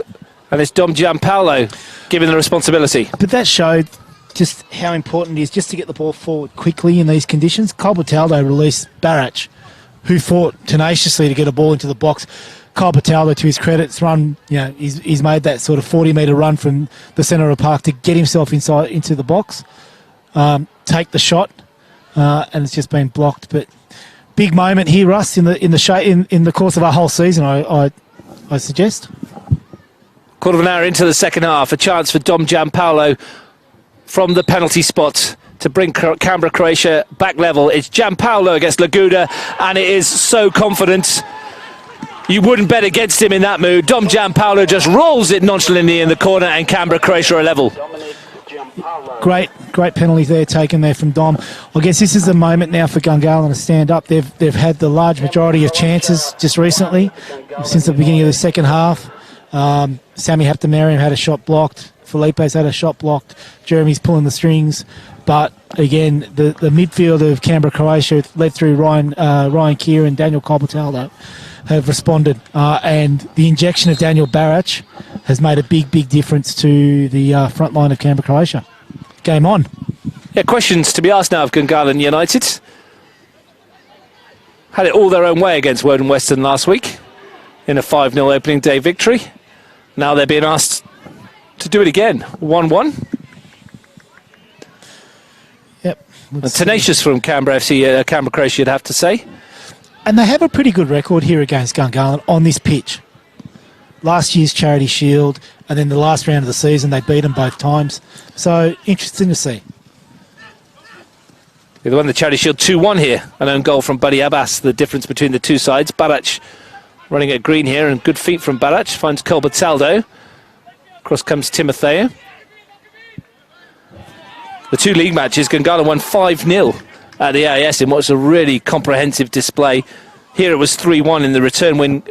B: and it's Dom Gianpaolo giving the responsibility.
A: But that showed just how important it is just to get the ball forward quickly in these conditions. Colbertaldo released Barach, who fought tenaciously to get a ball into the box. Colbertaldo, to his credit, he's made that sort of 40-metre run from the centre of the park to get himself inside into the box, take the shot, and it's just been blocked. But big moment here, Russ, in the course of our whole season, I suggest.
B: Quarter of an hour into the second half, a chance for Dom Gianpaolo from the penalty spot to bring Canberra Croatia back level. It's Gianpaolo against Laguda, and it is so confident. You wouldn't bet against him in that mood. Dom Gianpaolo just rolls it nonchalantly in the corner, and Canberra, Croatia are level.
A: Great penalty there taken there from Dom. I guess this is the moment now for Gungahlin to stand up. They've had the large majority of chances just recently, since the beginning of the second half. Sammy Haptamariam had a shot blocked. Felipe's had a shot blocked. Jeremy's pulling the strings. But again, the midfield of Canberra, Croatia, led through Ryan Keir and Daniel Cobaltaldo, have responded. And the injection of Daniel Barach has made a big difference to the front line of Canberra, Croatia. Game on.
B: Yeah, questions to be asked now of Gungahlin United. Had it all their own way against Woden Western last week in a 5-0 opening day victory. Now they're being asked to do it again. 1-1.
A: Yep.
B: Tenacious from Canberra FC, Canberra, Croatia, you'd have to say.
A: And they have a pretty good record here against Gungahlin on this pitch. Last year's Charity Shield, and then the last round of the season, they beat them both times. So, interesting to see.
B: They won the Charity Shield 2-1 here. An own goal from Buddy Abbas, the difference between the two sides. Barach running at green here, and good feet from Barach. Finds Colbertaldo. Across comes Timotheo. The two league matches, Gungahlin won 5-0 at the AIS in what's a really comprehensive display. Here it was 3-1 in the return when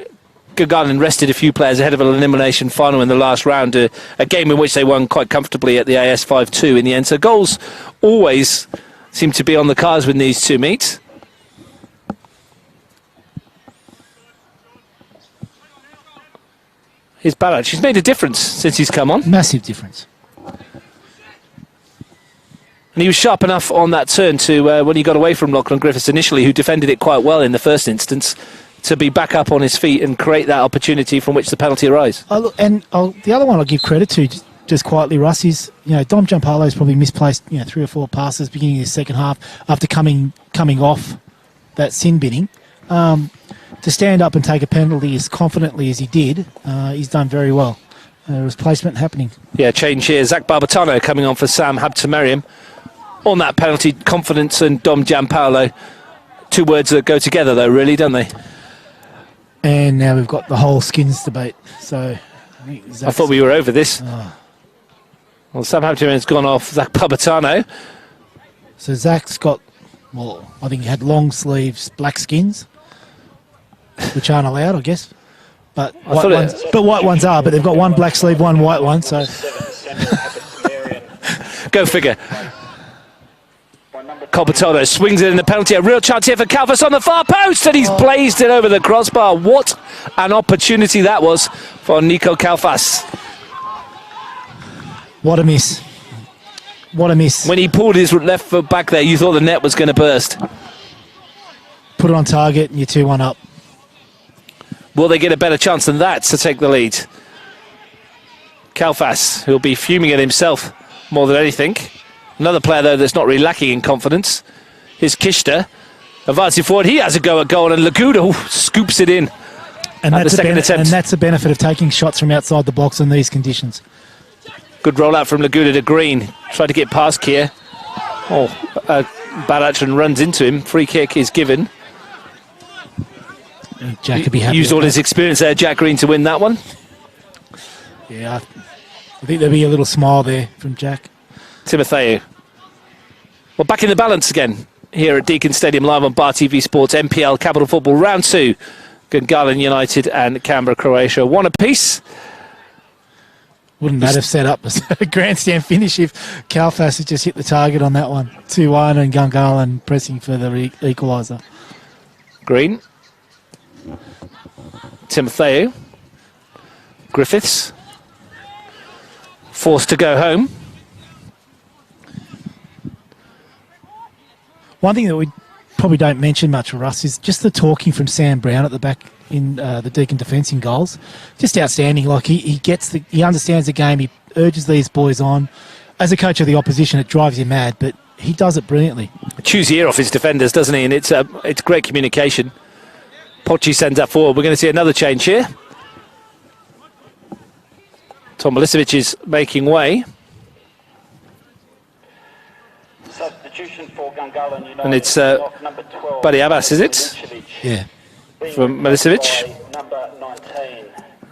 B: Gungahlin rested a few players ahead of an elimination final in the last round, a game in which they won quite comfortably at the AIS 5-2 in the end. So goals always seem to be on the cards when these two meet. Here's Barach. He's made a difference since he's come on.
A: Massive difference.
B: And he was sharp enough on that turn to, when he got away from Lachlan Griffiths initially, who defended it quite well in the first instance, to be back up on his feet and create that opportunity from which the penalty arose.
A: Oh, look, and the other one I'll give credit to, just quietly, Russ, is Dom Gianpaolo's probably misplaced 3 or 4 passes beginning of the second half after coming off that sin binning. To stand up and take a penalty as confidently as he did, he's done very well. There was placement happening. Yeah,
B: change here. Zach Barbatano coming on for Sam Habtemariam. On that penalty, confidence and Dom Gianpaolo. Two words that go together, though, really, don't they?
A: And now we've got the whole skins debate. So I
B: thought we were over this. Oh. Well, Sam Habtemariam's gone off Zach Barbatano.
A: So Zach's got, I think he had long sleeves, black skins, which aren't allowed, I guess. But white ones are. But they've got one black sleeve, one white one. So
B: go figure. Colbertaldo swings it in the penalty. A real chance here for Kalfas on the far post, and he's blazed it over the crossbar. What an opportunity that was for Nico Kalfas.
A: What a miss. What a miss.
B: When he pulled his left foot back there, you thought the net was going to burst.
A: Put it on target and you're 2-1 up.
B: Will they get a better chance than that to take the lead? Kalfas, who'll be fuming at himself more than anything. Another player, though, that's not really lacking in confidence. Here's Kishta. Advancing forward, he has a go at goal, and Laguda scoops it in
A: and
B: at the second attempt.
A: And that's the benefit of taking shots from outside the box in these conditions.
B: Good rollout from Laguda to Green. Tried to get past Kier. Barach runs into him. Free kick is given.
A: Jack could be happy.
B: Used all his experience there, Jack Green, to win that one.
A: Yeah, I think there'll be a little smile there from Jack.
B: Timotheo. Well, back in the balance again here at Deakin Stadium, live on Bar TV Sports, NPL Capital Football Round 2. Gungahlin United and Canberra, Croatia. One apiece.
A: Wouldn't that have set up a grandstand finish if Kalfas had just hit the target on that one? 2-1 and Gungahlin pressing for the equaliser.
B: Green. Timotheo. Griffiths. Forced to go home.
A: One thing that we probably don't mention much, Russ, is just the talking from Sam Brown at the back in the Deakin defence in goals. Just outstanding. Like he understands the game. He urges these boys on. As a coach of the opposition, it drives you mad, but he does it brilliantly.
B: Chews the ear off his defenders, doesn't he? And it's great communication. Pochi sends that forward. We're going to see another change here. Tom Milicevic is making way. And it's Buddy Abbas, is it?
A: Yeah.
B: From Milicevic.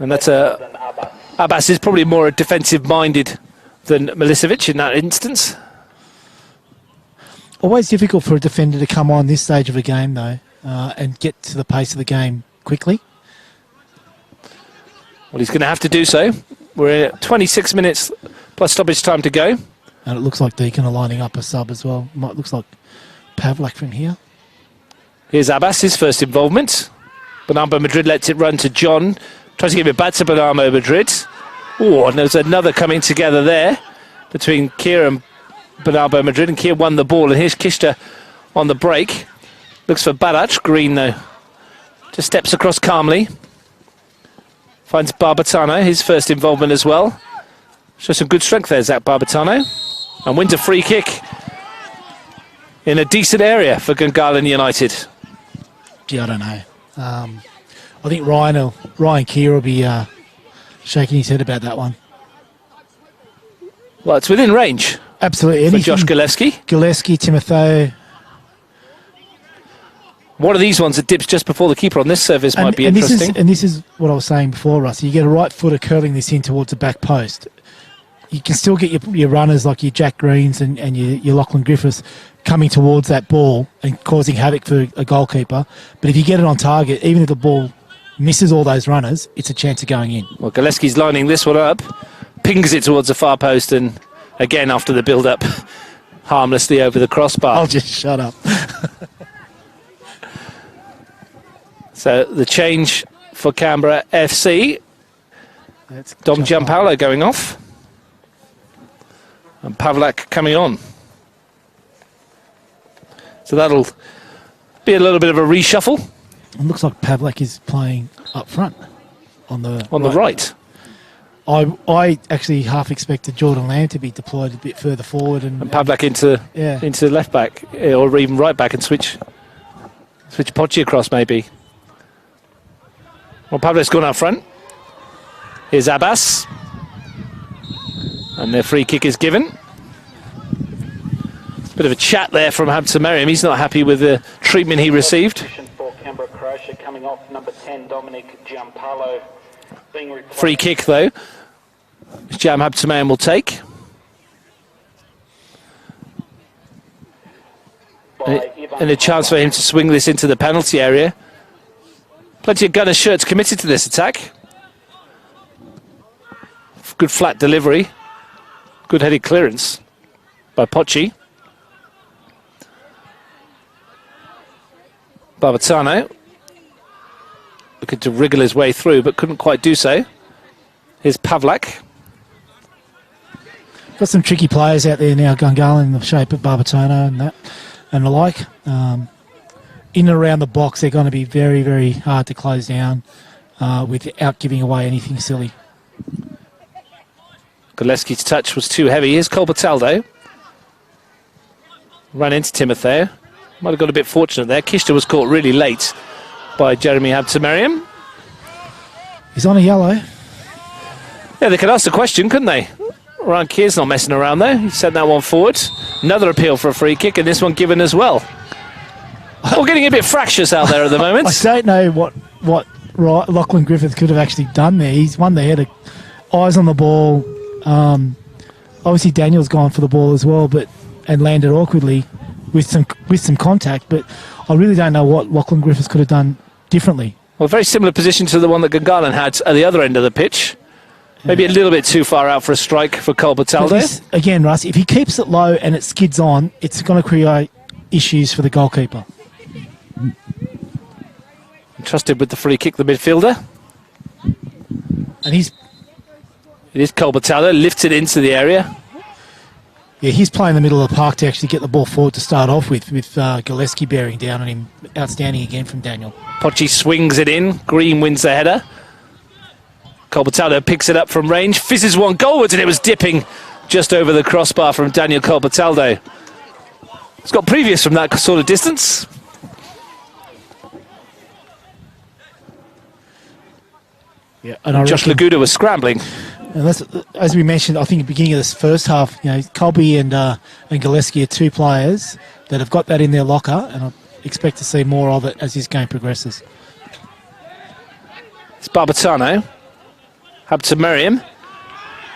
B: And that's Abbas is probably more defensive-minded than Milicevic in that instance.
A: Always difficult for a defender to come on this stage of a game, though, and get to the pace of the game quickly.
B: Well, he's going to have to do so. We're at 26 minutes plus stoppage time to go.
A: And it looks like Deacon are lining up a sub as well. Looks like Pavlak from here.
B: Here's Abbas, his first involvement. Bernardo Madrid lets it run to John. Tries to give it back to Bernardo Madrid. Oh, and there's another coming together there between Keir and Bernardo Madrid. And Keir won the ball. And here's Kishta on the break. Looks for Barac. Green, though, just steps across calmly. Finds Barbatano, his first involvement as well. Shows some good strength there, Zach Barbatano. And wins a free kick in a decent area for Gungahlin United.
A: Gee, I don't know. I think Ryan Keir will be shaking his head about that one.
B: Well, it's within range.
A: Absolutely.
B: For Josh Gillespie.
A: Gillespie, Timotheo.
B: One of these ones that dips just before the keeper on this surface might be interesting.
A: This is what I was saying before, Russ. You get a right footer curling this in towards the back post. You can still get your runners like your Jack Greens and your Lachlan Griffiths coming towards that ball and causing havoc for a goalkeeper. But if you get it on target, even if the ball misses all those runners, it's a chance of going in.
B: Well, Gillespie's lining this one up, pings it towards the far post, and again after the build-up, harmlessly over the crossbar.
A: I'll just shut up.
B: So the change for Canberra FC. Dom Giampaolo going off. And Pavlak coming on. So that'll be a little bit of a reshuffle.
A: It looks like Pavlak is playing up front on the
B: right.
A: I actually half expected Jordan Lamb to be deployed a bit further forward and
B: Pavlak into left back or even right back and switch Pochi across maybe. Well, Pavlak's gone out front. Here's Abbas. And the free kick is given. It's a bit of a chat there from Hampton Merriam. He's not happy with the treatment he received.
C: For Canberra, Croatia coming off number 10, Dominic Giampaolo.
B: Free kick, though, Jam Hampton Merriam will take. And a chance for him to swing this into the penalty area. Plenty of Gunner shirts committed to this attack. Good flat delivery. Good headed clearance by Pochi. Barbatano looking to wriggle his way through, but couldn't quite do so. Here's Pavlak.
A: Got some tricky players out there now, Gungahlin, in the shape of Barbatano and the like. In and around the box, they're going to be very, very hard to close down without giving away anything silly.
B: Gillespie's touch was too heavy. Here's Colbertaldo. Ran into Timotheo. Might have got a bit fortunate there. Kishta was caught really late by Jeremy Hampton-Merriam.
A: He's on a yellow.
B: Yeah, they could ask the question, couldn't they? Ryan Keir's not messing around there. He sent that one forward. Another appeal for a free kick, and this one given as well. We're getting a bit fractious out there at the moment.
A: I don't know what Lachlan Griffith could have actually done there. He's one that had eyes on the ball. Obviously, Daniel's gone for the ball as well, and landed awkwardly with some contact. But I really don't know what Lachlan Griffith could have done differently.
B: Well, very similar position to the one that Gungahlin had at the other end of the pitch. Maybe a little bit too far out for a strike for Colbertaldo.
A: Again, Russ, if he keeps it low and it skids on, it's going to create issues for the goalkeeper.
B: Trusted with the free kick, the midfielder.
A: And it
B: is Colbertaldo, lifts it into the area.
A: Yeah, he's playing the middle of the park to actually get the ball forward to start off with Gillespie bearing down on him. Outstanding again from Daniel.
B: Pochi swings it in. Green wins the header. Colbertaldo picks it up from range, fizzes one goalwards, and it was dipping just over the crossbar from Daniel Colbertaldo. He's got previous from that sort of distance.
A: Yeah, and
B: Josh Laguda was scrambling.
A: And that's, as we mentioned, I think at the beginning of this first half, Colby and Gillespie are two players that have got that in their locker, and I expect to see more of it as this game progresses.
B: It's Barbatano. Habtemariam.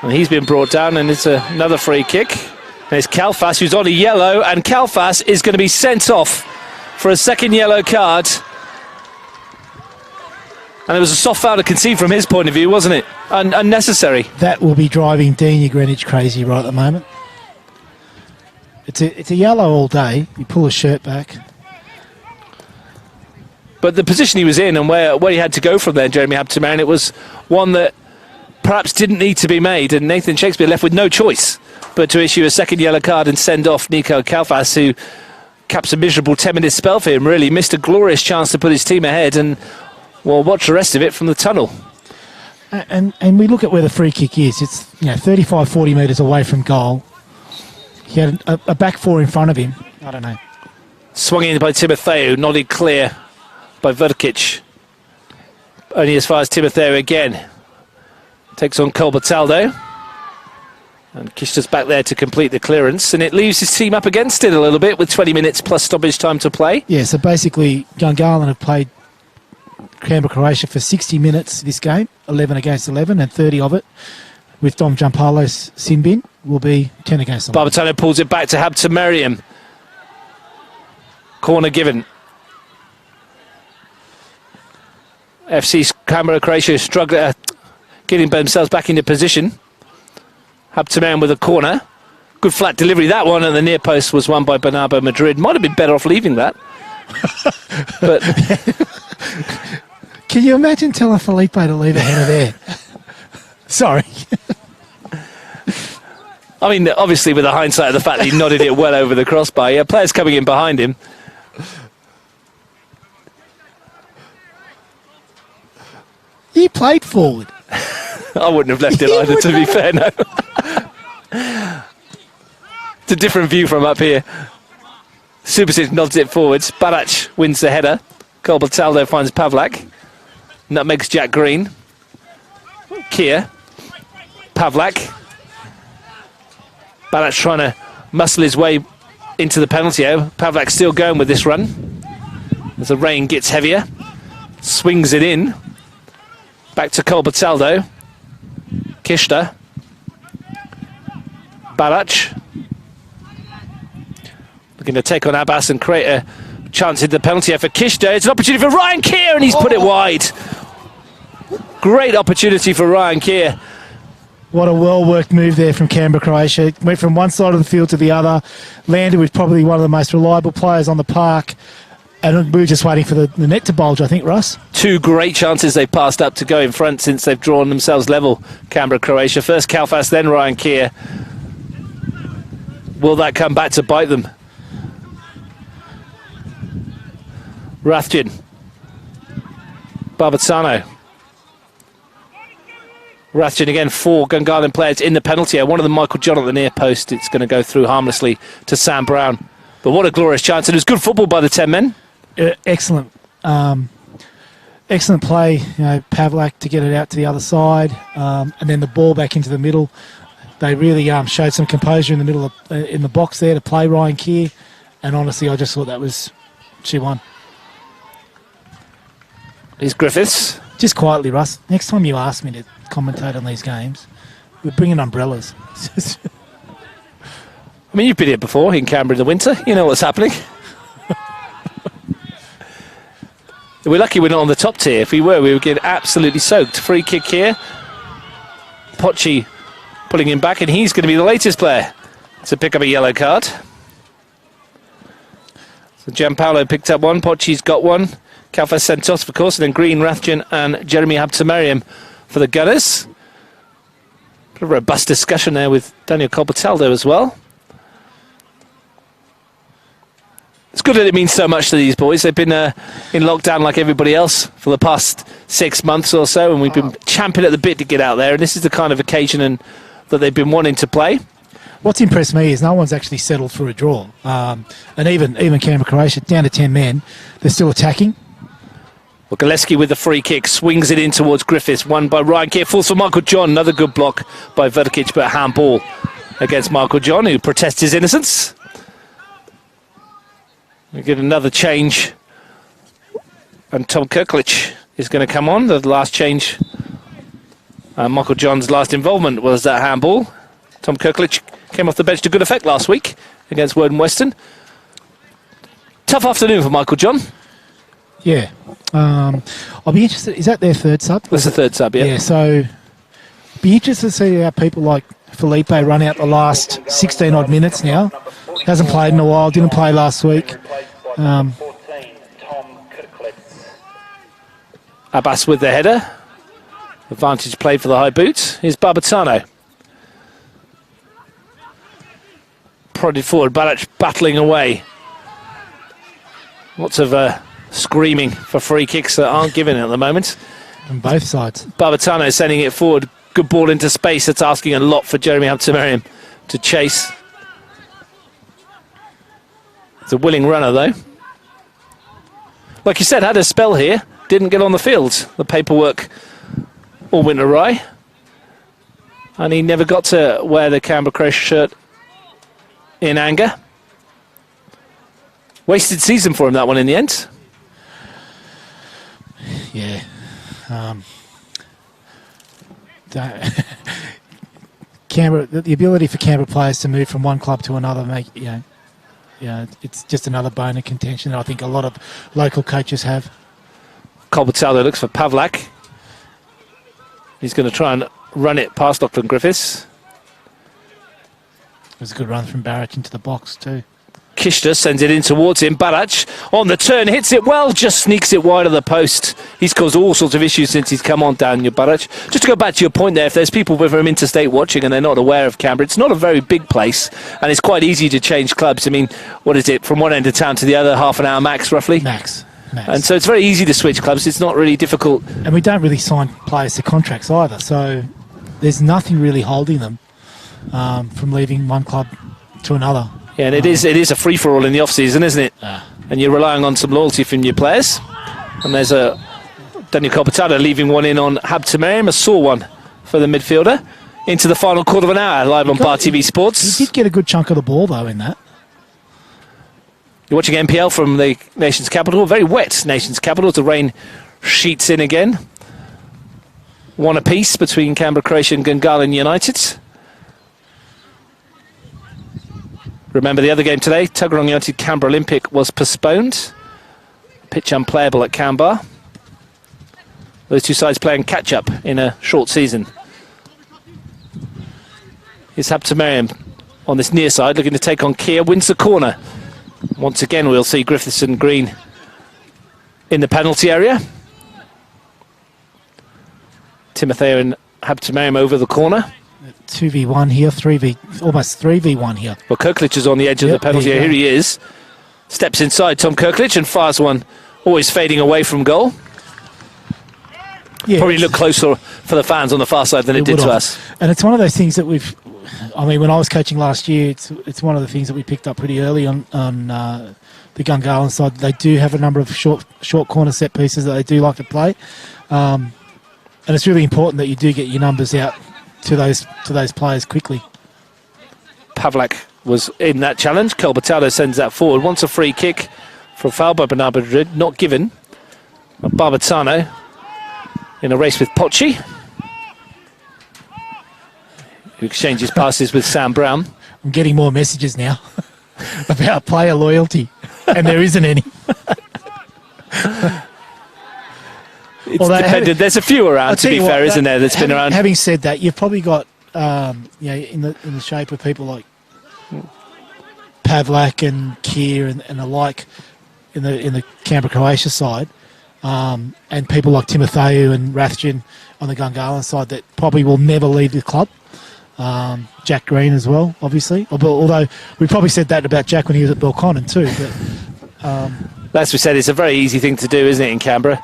B: And he's been brought down, and it's another free kick. And it's Kalfas who's on a yellow, and Kalfas is going to be sent off for a second yellow card. And it was a soft foul to concede from his point of view, wasn't it? Unnecessary.
A: That will be driving Dina Greenwich crazy right at the moment. It's a yellow all day. You pull his shirt back.
B: But the position he was in and where he had to go from there, Jeremy Habtemariam, it was one that perhaps didn't need to be made, and Nathan Shakespeare left with no choice but to issue a second yellow card and send off Nico Kalfas, who caps a miserable 10-minute spell for him, really. Missed a glorious chance to put his team ahead, and, well, watch the rest of it from the tunnel.
A: And we look at where the free kick is. It's 35, 40 metres away from goal. He had a back four in front of him. I don't know.
B: Swung in by Timotheo, nodded clear by Verkic. Only as far as Timotheo again. Takes on Colbertaldo. And Kishta's back there to complete the clearance. And it leaves his team up against it a little bit with 20 minutes plus stoppage time to play.
A: Yeah, so basically Gungahlin have played Canberra, Croatia for 60 minutes this game, 11 against 11, and 30 of it with Dom Giampaolo's sin bin will be 10 against 11.
B: Barbatano pulls it back to Habtemariam. Corner given. FC Canberra, Croatia struggling, getting themselves back into position. Habtemariam with a corner. Good flat delivery, that one, and the near post was won by Bernardo Madrid. Might have been better off leaving that. But
A: can you imagine telling Felipe to leave a header there? Sorry.
B: I mean, obviously with the hindsight of the fact that he nodded it well over the crossbar. Yeah, players coming in behind him.
A: He played forward.
B: I wouldn't have left it either, to be fair, no. It's a different view from up here. Subasic nods it forwards. Barac wins the header. Colbertaldo finds Pavlak. Nutmegs Jack Green. Kier. Pavlak. Barac trying to muscle his way into the penalty area. Pavlak still going with this run. As the rain gets heavier. Swings it in. Back to Colbertaldo. Kishta. Barac. Looking to take on Abbas and create a chance in the penalty area for Kishta. It's an opportunity for Ryan Kier, and he's put it wide. Great opportunity for Ryan Kier.
A: What a well-worked move there from Canberra, Croatia. Went from one side of the field to the other. Landed with probably one of the most reliable players on the park. And we were just waiting for the net to bulge, I think, Russ.
B: Two great chances they passed up to go in front since they've drawn themselves level, Canberra, Croatia. First Kalfas, then Ryan Kier. Will that come back to bite them? Rathjen. Barbatano. Rathjen again, 4 Gungahlin players in the penalty area. One of them, Michael John, at the near post. It's going to go through harmlessly to Sam Brown. But what a glorious chance. And it was good football by the 10 men.
A: Excellent. Excellent play. Pavlak to get it out to the other side. And then the ball back into the middle. They really showed some composure in the middle of, in the box there to play Ryan Kier. And honestly, I just thought that was... She won.
B: Here's Griffiths.
A: Just quietly, Russ. Next time you ask me to commentate on these games, we're bringing umbrellas.
B: I mean, you've been here before in Canberra in the winter. You know what's happening. We're lucky we're not on the top tier. If we were, we would get absolutely soaked. Free kick here. Pochi pulling him back, and he's going to be the latest player to pick up a yellow card. So Giampaolo picked up one. Pochi's got one. Kalfas sent off, of course, and then Green, Rathjen and Jeremy Habtemariam for the Gunners. A robust discussion there with Daniel Colbertaldo as well. It's good that it means so much to these boys. They've been in lockdown like everybody else for the past 6 months or so, and we've been champing at the bit to get out there, and this is the kind of occasion that they've been wanting to play.
A: What's impressed me is no one's actually settled for a draw. And even Canberra, Croatia, down to 10 men, they're still attacking.
B: Well, Gillespie with the free kick, swings it in towards Griffiths, won by Ryan Kier, falls for Michael John, another good block by Verkic, but handball against Michael John, who protests his innocence. We get another change, and Tom Kirklich is going to come on, the last change Michael John's last involvement was that handball. Tom Kirklich came off the bench to good effect last week against Woden Western. Tough afternoon for Michael John.
A: Yeah. I'll be interested. Is that their third sub?
B: That's the third sub, yeah.
A: Yeah, so be interested to see how people like Felipe run out the last 16-odd minutes now. Hasn't played in a while, didn't play last week.
B: Abbas with the header. Advantage played for the high boots. Here's Barbatano. Prodded forward, Balac battling away. Lots of screaming for free kicks that aren't given at the moment.
A: On both sides.
B: Barbatano sending it forward. Good ball into space. That's asking a lot for Jeremy Habtemariam to chase. It's a willing runner, though. Like you said, had a spell here. Didn't get on the field. The paperwork all went awry. And he never got to wear the Canberra Croatia shirt in anger. Wasted season for him, that one, in the end.
A: Yeah. Canberra, the ability for Canberra players to move from one club to another, it's just another bone of contention that I think a lot of local coaches have.
B: Colbertallo looks for Pavlak. He's going to try and run it past Lachlan Griffiths.
A: It was a good run from Barrett into the box too.
B: Kishta sends it in towards him. Balac on the turn, hits it well, just sneaks it wide of the post. He's caused all sorts of issues since he's come on, Daniel Balac. Just to go back to your point there, if there's people from interstate watching and they're not aware of Canberra, it's not a very big place and it's quite easy to change clubs. I mean, what is it, from one end of town to the other, half an hour max roughly?
A: Max.
B: And so it's very easy to switch clubs. It's not really difficult.
A: And we don't really sign players to contracts either, so there's nothing really holding them from leaving one club to another.
B: Yeah, and it is a free-for-all in the off-season, isn't it? And you're relying on some loyalty from your players. And there's a Daniel Colbertallo leaving one in on Habtemariam, a sore one for the midfielder. Into the final quarter of an hour, live on Bar TV Sports.
A: He did get a good chunk of the ball, though, in that.
B: You're watching NPL from the nation's capital. Very wet nation's capital. The rain sheets in again. One apiece between Canberra Croatia and Gungahlin United. Remember the other game today, Tuggeranong United Canberra Olympic was postponed. Pitch unplayable at Canberra. Those two sides playing catch-up in a short season. Here's Habtemariam on this near side, looking to take on Keir, wins the corner. Once again, we'll see Griffiths and Green in the penalty area. Timotheo and Habtemariam over the corner.
A: 2v1 here, almost 3v1 here.
B: Well, Kirklich is on the edge of the penalty area. Here he is. Steps inside Tom Kirklich and fires one, always fading away from goal.
A: Yeah,
B: probably looked closer for the fans on the far side than it did to us.
A: And it's one of those things that when I was coaching last year, it's one of the things that we picked up pretty early on the Gungahlin side. They do have a number of short corner set pieces that they do like to play. And it's really important that you do get your numbers out to those players quickly.
B: Pavlak was in that challenge. Colbertallo sends that forward. Wants a free kick for foul by Bernardo Madrid. Not given. Barbatano in a race with Pochi, who exchanges passes with Sam Brown.
A: I'm getting more messages now about player loyalty, and there isn't any.
B: It's dependent. There's a few around, to be fair, isn't there, that's been around.
A: Having said that, you've probably got, in the shape of people like Pavlak and Keir and the like in the Canberra Croatia side, and people like Timotheo and Rathjen on the Gungahlin side that probably will never leave the club. Jack Green as well, obviously. Although we probably said that about Jack when he was at Belconnen too. But
B: as we said, it's a very easy thing to do, isn't it, in Canberra?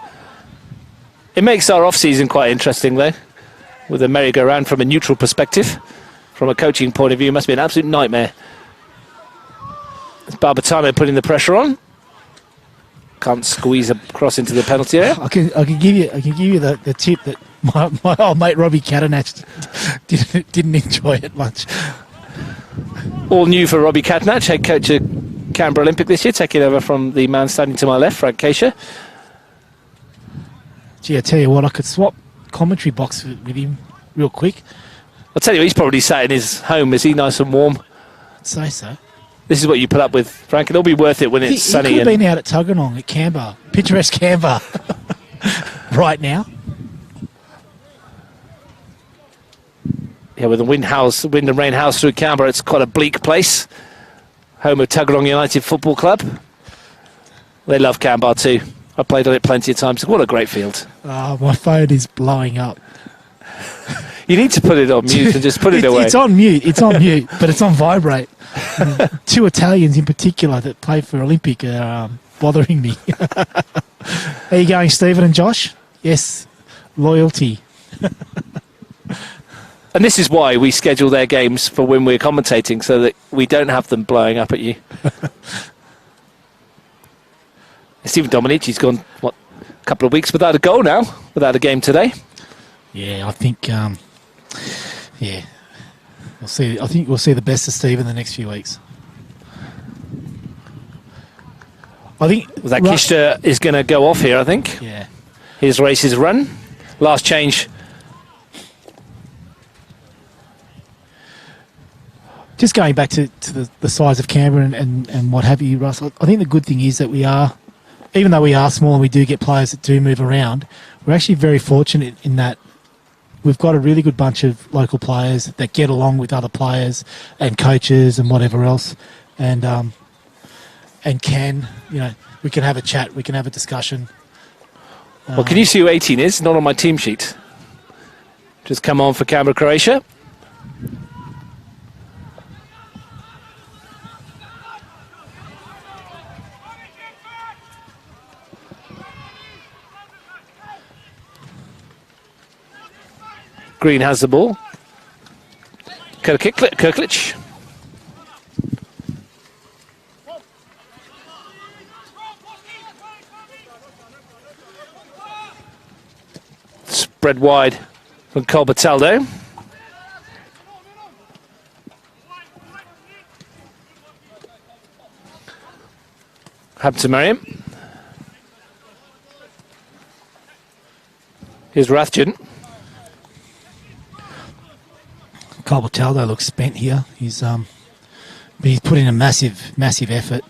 B: It makes our off-season quite interesting, though, with a merry-go-round from a neutral perspective. From a coaching point of view, it must be an absolute nightmare. It's Barbatano putting the pressure on. Can't squeeze across into the penalty area.
A: I can give you the tip that my old mate Robbie Catanach didn't enjoy it much.
B: All new for Robbie Catanach, head coach of Canberra Olympic this year, taking over from the man standing to my left, Frank Keisha.
A: Gee, I tell you what, I could swap commentary box with him real quick.
B: I'll tell you, he's probably sat in his home. Is he nice and warm?
A: I'd say so.
B: This is what you put up with, Frank. It'll be worth it when it's sunny.
A: He could have been out at Tuggeranong at Canberra, picturesque Canberra, right now.
B: Yeah, with the wind and rain house through Canberra, it's quite a bleak place. Home of Tuggeranong United Football Club. They love Canberra too. I played on it plenty of times. What a great field.
A: Oh, my phone is blowing up.
B: You need to put it on mute and just put it away.
A: It's on mute, but it's on vibrate. Two Italians in particular that play for Olympic are bothering me. Are you going, Stephen and Josh? Yes, loyalty.
B: And this is why we schedule their games for when we're commentating, so that we don't have them blowing up at you. Stephen Domenici's gone, a couple of weeks without a goal now, without a game today.
A: Yeah, I think, we'll see. I think we'll see the best of Steve in the next few weeks. I think
B: that Kishta is going to go off here, I think.
A: Yeah.
B: His race is run. Last change.
A: Just going back to the size of Canberra and what have you, Russ, I think the good thing is that we are, even though we are small and we do get players that do move around, we're actually very fortunate in that we've got a really good bunch of local players that get along with other players and coaches and whatever else, and can, we can have a chat, we can have a discussion.
B: Well, can you see who 18 is? Not on my team sheet. Just come on for Canberra, Croatia. Green has the ball. Kirklich. Spread wide from Colbertaldo. Hampton Merriam. Here's Rathjen.
A: Colbertaldo looks spent here. He's put in a massive effort.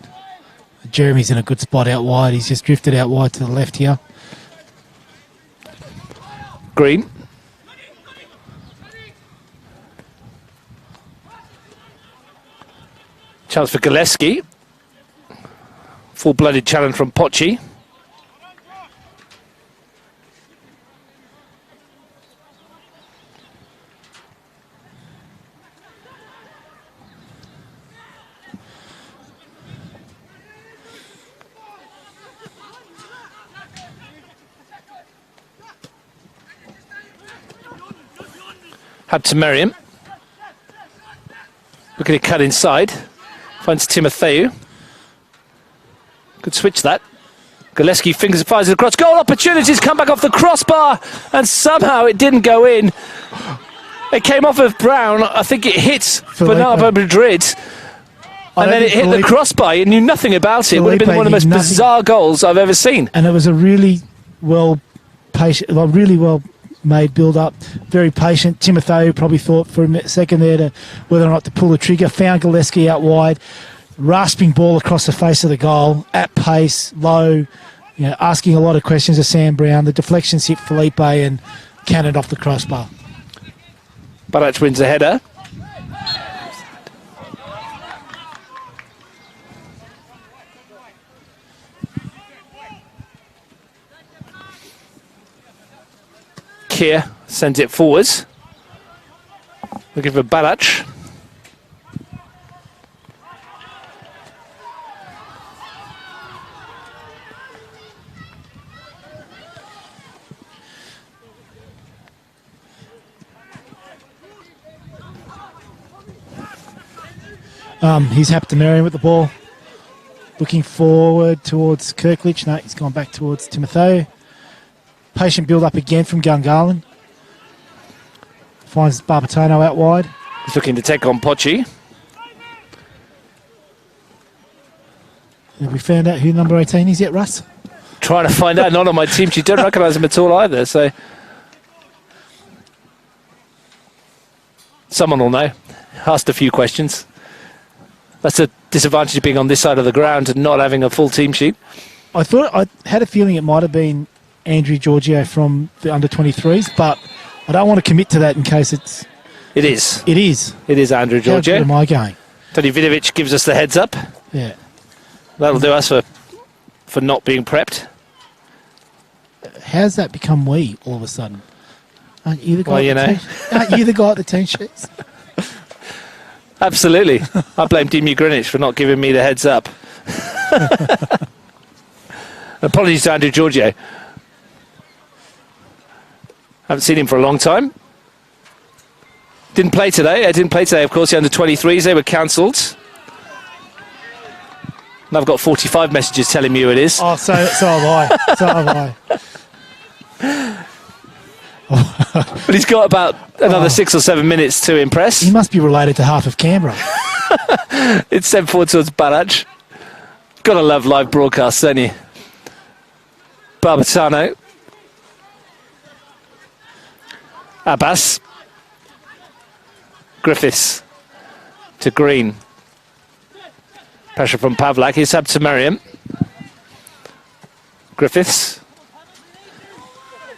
A: Jeremy's in a good spot out wide. He's just drifted out wide to the left here.
B: Green. Chance for Gillespie. Full-blooded challenge from Pochi. Hampton Merriam. Looking to cut inside. Finds Timotheu. Could switch that. Gillespie fingers fires it across. Goal opportunities come back off the crossbar, and somehow it didn't go in. It came off of Brown. I think it hit Bernardo Madrid. And then it hit the crossbar. You knew nothing about it. It would have been one of the most bizarre goals I've ever seen.
A: And it was a really really well made build-up, very patient. Timotheu probably thought for a second there to whether or not to pull the trigger. Found Gillespie out wide, rasping ball across the face of the goal, at pace, low, asking a lot of questions of Sam Brown. The deflections hit Felipe and cannoned off the crossbar.
B: Barac wins the header. Kier sends it forwards. Looking for Barac.
A: He's Hampton Merriam with the ball. Looking forward towards Kirklich. No, he's gone back towards Timotheu. Patient build-up again from Gungahlin. Finds Barbertono out wide.
B: He's looking to take on Pochi.
A: Have we found out who number 18 is yet, Russ?
B: Trying to find out. Not on my team. She don't recognise him at all either. So someone will know. Asked a few questions. That's a disadvantage of being on this side of the ground and not having a full team sheet.
A: I had a feeling it might have been Andrew Giorgio from the under-23s, but I don't want to commit to that in case it's...
B: It is.
A: It is.
B: It is Andrew
A: How good
B: Giorgio.
A: am I going?
B: Tony Vidovic gives us the heads up.
A: Yeah.
B: That'll do us for not being prepped.
A: How's that become we all of a sudden? Aren't you the guy?
B: Well,
A: Aren't you the guy at the team sheets?
B: Absolutely. I blame Dimi Greenwich for not giving me the heads up. Apologies to Andrew Giorgio. Haven't seen him for a long time. Didn't play today. Of course, the under-23s. They were cancelled. And I've got 45 messages telling me who it is.
A: Oh, so have I. So have I.
B: But he's got about another 6 or 7 minutes to impress.
A: He must be related to half of Canberra.
B: It's sent forward towards Barrage. Gotta love live broadcasts, don't you? Barbatano. Abbas. Griffiths to Green. Pressure from Pavlak. He's up to Merriam. Griffiths.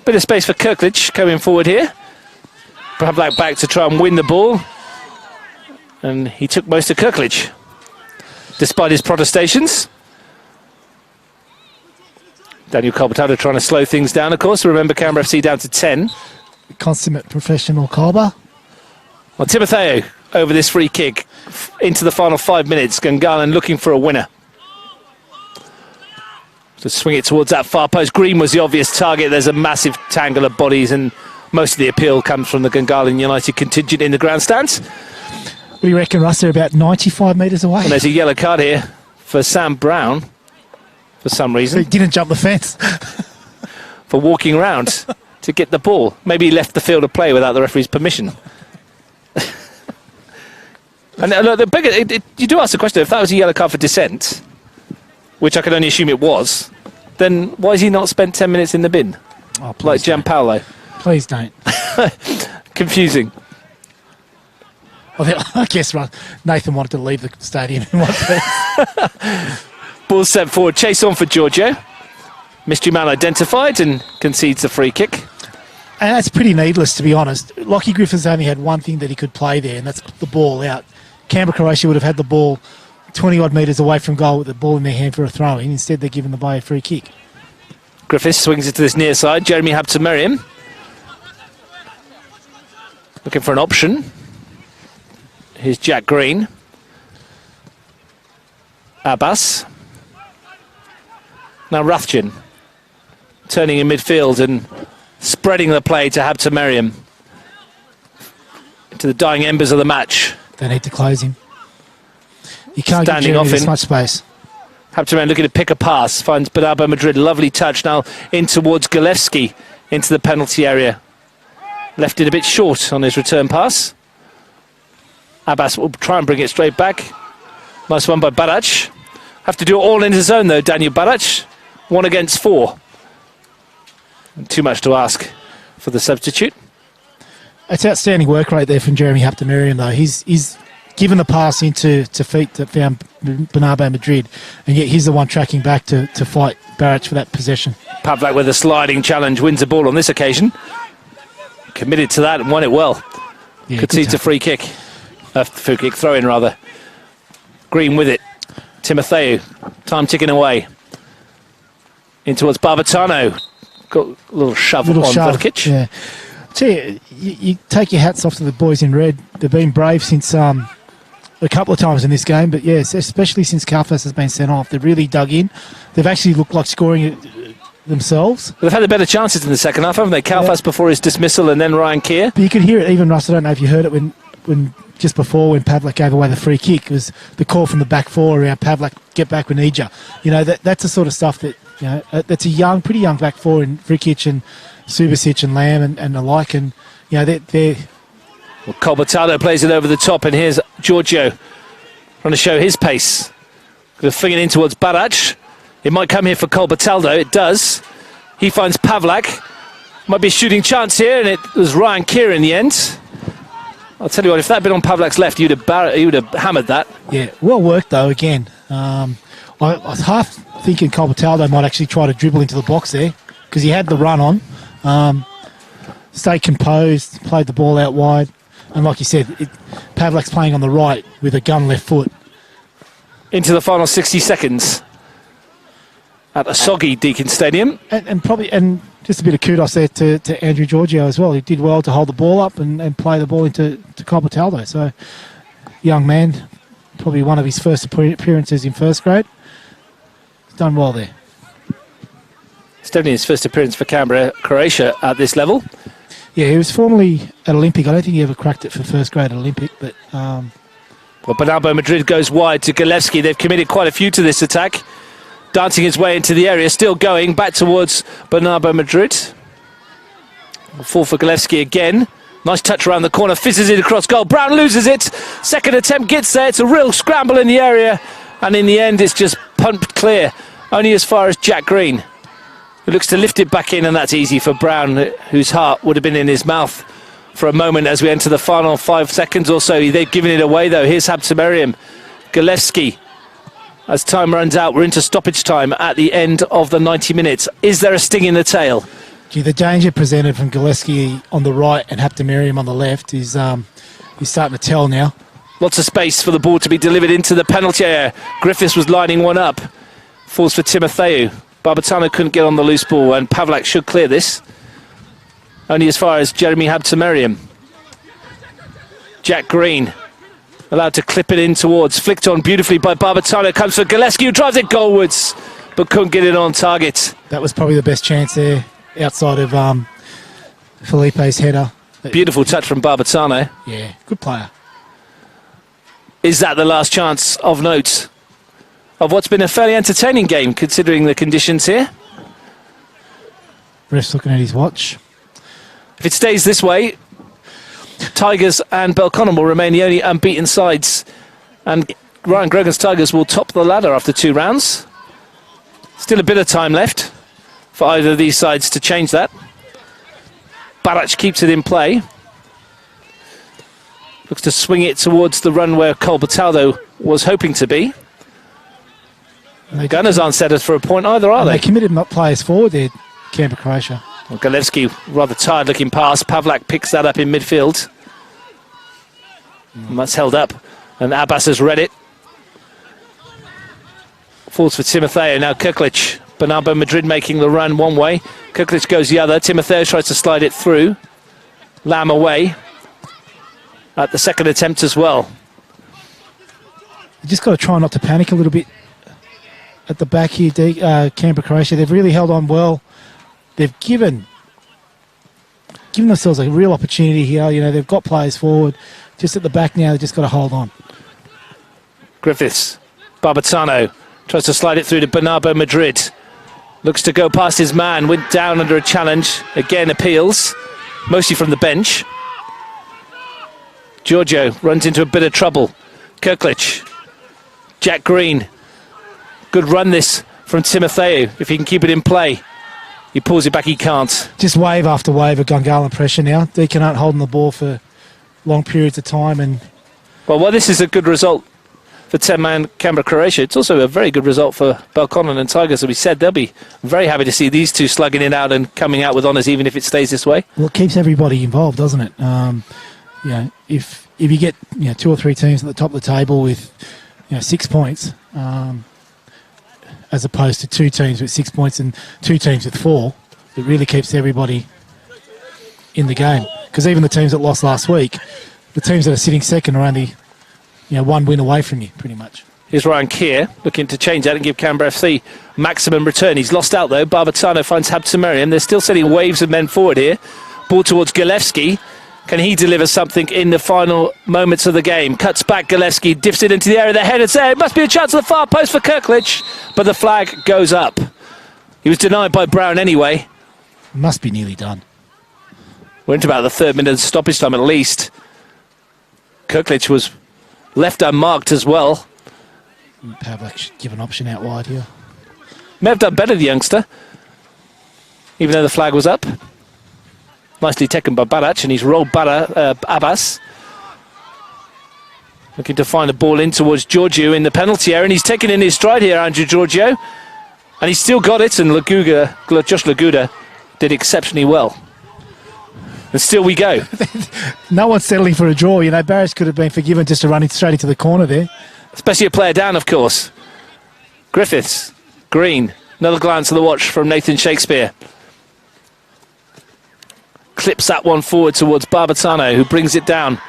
B: Bit of space for Kirkledge coming forward here. Pavlak back to try and win the ball. And he took most of Kirkledge, despite his protestations. Daniel Colbertado trying to slow things down, of course. Remember, Canberra FC down to 10.
A: Consummate professional Colber.
B: Well, Timotheo over this free kick into the final 5 minutes. Gungahlin looking for a winner. To swing it towards that far post. Green was the obvious target. There's a massive tangle of bodies, and most of the appeal comes from the Gungahlin United contingent in the grandstands.
A: What do you reckon, Russ? They're about 95 metres away.
B: And there's a yellow card here for Sam Brown, for some reason.
A: He didn't jump the fence.
B: For walking around to get the ball. Maybe he left the field of play without the referee's permission. And look, the bigger, you do ask the question, if that was a yellow card for dissent, which I can only assume it was, then why has he not spent 10 minutes in the bin?
A: Oh,
B: Like Gianpaolo.
A: Please don't.
B: Confusing.
A: I guess Nathan wanted to leave the stadium in one piece.
B: Ball sent forward, chase on for Giorgio. Mystery man identified and concedes the free kick.
A: And that's pretty needless, to be honest. Lockie Griffiths only had one thing that he could play there, and that's the ball out. Canberra Croatia would have had the ball 20-odd metres away from goal with the ball in their hand for a throw-in. Instead, they're giving the bay a free kick.
B: Griffiths swings it to this near side. Jeremy Habtemeriam. Looking for an option. Here's Jack Green. Abbas. Now Rathjen. Turning in midfield and spreading the play to Habtemeriam. Into the dying embers of the match.
A: They need to close him. You can't
B: Standing
A: give
B: off
A: Jeremy this
B: in.
A: much space.
B: Habtemeriam looking to pick a pass. Finds Bernardo Madrid. Lovely touch now in towards Galevsky into the penalty area. Left it a bit short on his return pass. Abbas will try and bring it straight back. Nice one by Barac. Have to do it all in his zone though, Daniel Barac. 1 against 4. Too much to ask for the substitute.
A: It's outstanding work rate there from Jeremy Habtemeriam, though. He's given the pass into feet that found Bernardo Madrid, and yet he's the one tracking back to fight Barac for that possession.
B: Pavlak with a sliding challenge wins the ball on this occasion. Committed to that and won it well.
A: Yeah,
B: Concedes a free kick. Free kick throw-in, rather. Green with it. Timotheo. Time ticking away. In towards Barbatano. Got a little shove on Velkic.
A: Yeah. Tell you take your hats off to the boys in red. They've been brave since a couple of times in this game, but yes, especially since Kalfas has been sent off. They've really dug in. They've actually looked like scoring it themselves.
B: They've had the better chances in the second half, haven't they? Kalfas before his dismissal and then Ryan Keir.
A: But you could hear it even, Russ, I don't know if you heard it when just before when Pavlak gave away the free kick. It was the call from the back four around Pavlak, get back, we need you. You know, that's the sort of stuff that, you know, that's a pretty young back four in Frikic and Subasic and Lamb and the like. And, you know, they're
B: Well, Colbertado plays it over the top, and here's Giorgio trying to show his pace. Going to fling it in towards Barac. It might come here for Colbertado. It does. He finds Pavlak. Might be a shooting chance here, and it was Ryan Keir in the end. I'll tell you what, if that had been on Pavlak's left, he would have hammered that.
A: Yeah, well worked though again. I was half thinking Colbertaldo might actually try to dribble into the box there because he had the run on. Stayed composed, played the ball out wide. And like you said, Pavlak's playing on the right with a gun left foot.
B: Into the final 60 seconds at a soggy Deakin Stadium.
A: And just a bit of kudos there to Andrew Giorgio as well. He did well to hold the ball up and play the ball into Colbertaldo. So, young man, probably one of his first appearances in first grade. He's done well there.
B: It's definitely his first appearance for Canberra, Croatia at this level.
A: Yeah, he was formerly at Olympic. I don't think he ever cracked it for first grade at Olympic, but...
B: Well, Bernardo Madrid goes wide to Gilevsky. They've committed quite a few to this attack. Dancing his way into the area, still going back towards Bernardo Madrid. Fall for Gilevsky again. Nice touch around the corner, fizzes it across goal. Brown loses it. Second attempt gets there. It's a real scramble in the area. And in the end, it's just pumped clear. Only as far as Jack Green, who looks to lift it back in, and that's easy for Brown, whose heart would have been in his mouth for a moment as we enter the final 5 seconds or so. They've given it away, though. Here's Habtemariam. Gilevsky. As time runs out, we're into stoppage time at the end of the 90 minutes. Is there a sting in the tail?
A: Gee, the danger presented from Gillespie on the right and Habtemariam on the left is starting to tell now.
B: Lots of space for the ball to be delivered into the penalty area. Griffiths was lining one up. Falls for Timotheu. Barbatano couldn't get on the loose ball, and Pavlak should clear this. Only as far as Jeremy Habtemariam. Jack Green allowed to clip it in towards, flicked on beautifully by Barbatano, comes for Gillespie, who drives it goalwards, but couldn't get it on target.
A: That was probably the best chance there, outside of Felipe's header.
B: Beautiful touch from Barbatano.
A: Yeah, good player.
B: Is that the last chance of note of what's been a fairly entertaining game, considering the conditions here?
A: Ref's looking at his watch.
B: If it stays this way, Tigers and Belconnen will remain the only unbeaten sides, and Ryan Grogan's Tigers will top the ladder after 2 rounds. Still a bit of time left for either of these sides to change that. Barac keeps it in play. Looks to swing it towards the run where Colbertaldo was hoping to be. The Gunners aren't set us for a point either, are they?
A: They committed not players forward there, Canberra, Croatia.
B: Well, Gilevsky, rather tired looking pass. Pavlak picks that up in midfield. And that's held up. And Abbas has read it. Falls for Timotheo. Now Kuklic. Bernardo Madrid making the run one way. Kuklic goes the other. Timotheo tries to slide it through. Lamb away at the second attempt as well.
A: You just got to try not to panic a little bit at the back here, Canberra, Croatia. They've really held on well. They've given themselves a real opportunity here. You know, they've got players forward. Just at the back now, they've just got to hold on.
B: Griffiths. Barbatano tries to slide it through to Bernardo Madrid. Looks to go past his man. Went down under a challenge. Again appeals. Mostly from the bench. Giorgio runs into a bit of trouble. Kuklic. Jack Green. Good run this from Timotheo. If he can keep it in play. He pulls it back, he can't. Just
A: wave after wave of Gungahlin pressure now. Deakin aren't holding the ball for long periods of time. And
B: well, this is a good result for 10-man Canberra, Croatia. It's also a very good result for Belconnen and Tigers. As we said, they'll be very happy to see these two slugging it out and coming out with honours, even if it stays this way.
A: Well, it keeps everybody involved, doesn't it? You know, if you get 2 or 3 teams at the top of the table with 6 points, as opposed to 2 teams with 6 points and 2 teams with 4, it really keeps everybody in the game. Because even the teams that lost last week, the teams that are sitting second are only 1 win away from you, pretty much.
B: Here's Ryan Keir looking to change that and give Canberra FC maximum return. He's lost out though. Barbatano finds Habtemariam. They're still sending waves of men forward here. Ball towards Gilevsky. Can he deliver something in the final moments of the game? Cuts back Gilevsky, dips it into the area. The header's there. It must be a chance at the far post for Kuklic, but the flag goes up. He was denied by Brown anyway.
A: Must be nearly done.
B: We're into about the 3rd minute of stoppage time at least. Kuklic was left unmarked as well.
A: Pavlak should give an option out wide here.
B: May have done better, the youngster, even though the flag was up. Nicely taken by Barac, and he's rolled Abbas. Looking to find a ball in towards Giorgio in the penalty area, and he's taken in his stride here, Andrew Giorgio. And he's still got it, and Josh Laguda did exceptionally well. And still we go.
A: No one's settling for a draw. You know, Barris could have been forgiven just to run it straight into the corner there.
B: Especially a player down, of course. Griffiths, Green, another glance at the watch from Nathan Shakespeare. Clips that one forward towards Barbatano, who brings it down.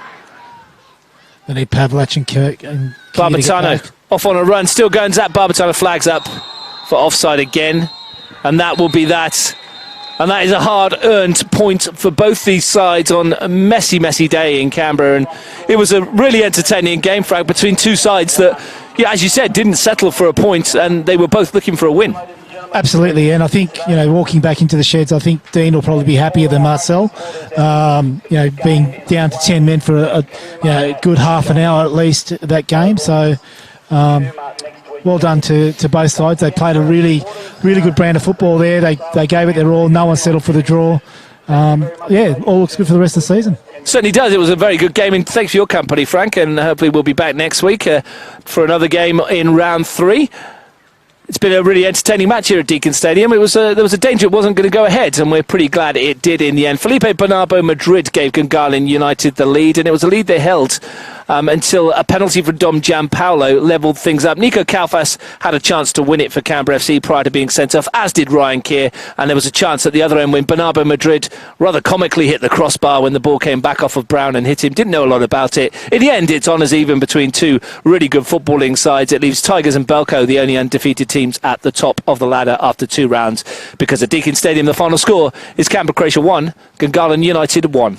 A: They need Pavlach and Kirk. And
B: Barbatano off on a run, still going Zap. Barbatano flags up for offside again, and that will be that. And that is a hard-earned point for both these sides on a messy, messy day in Canberra. And it was a really entertaining game, Frank, between two sides that, yeah, as you said, didn't settle for a point, and they were both looking for a win.
A: Absolutely, and I think, you know, walking back into the sheds, I think Dean will probably be happier than Marcel. You know, being down to 10 men for a good half an hour at least that game. So, well done to both sides. They played a really, really good brand of football there. They gave it their all. No one settled for the draw. All looks good for the rest of the season.
B: Certainly does. It was a very good game, and thanks for your company, Frank, and hopefully we'll be back next week for another game in round 3. It's been a really entertaining match here at Deakin Stadium. There was a danger it wasn't going to go ahead, and we're pretty glad it did in the end. Felipe Bernardo Madrid gave Gungahlin United the lead, and it was a lead they held until a penalty for Dom Gianpaolo levelled things up. Nico Kalfas had a chance to win it for Canberra FC prior to being sent off, as did Ryan Keir, and there was a chance at the other end when Bernardo Madrid rather comically hit the crossbar when the ball came back off of Brown and hit him. Didn't know a lot about it. In the end, it's honours even between two really good footballing sides. It leaves Tigers and Belco the only undefeated teams at the top of the ladder after 2 rounds, because at Deakin Stadium the final score is Canberra Croatia 1, Gungahlin United 1.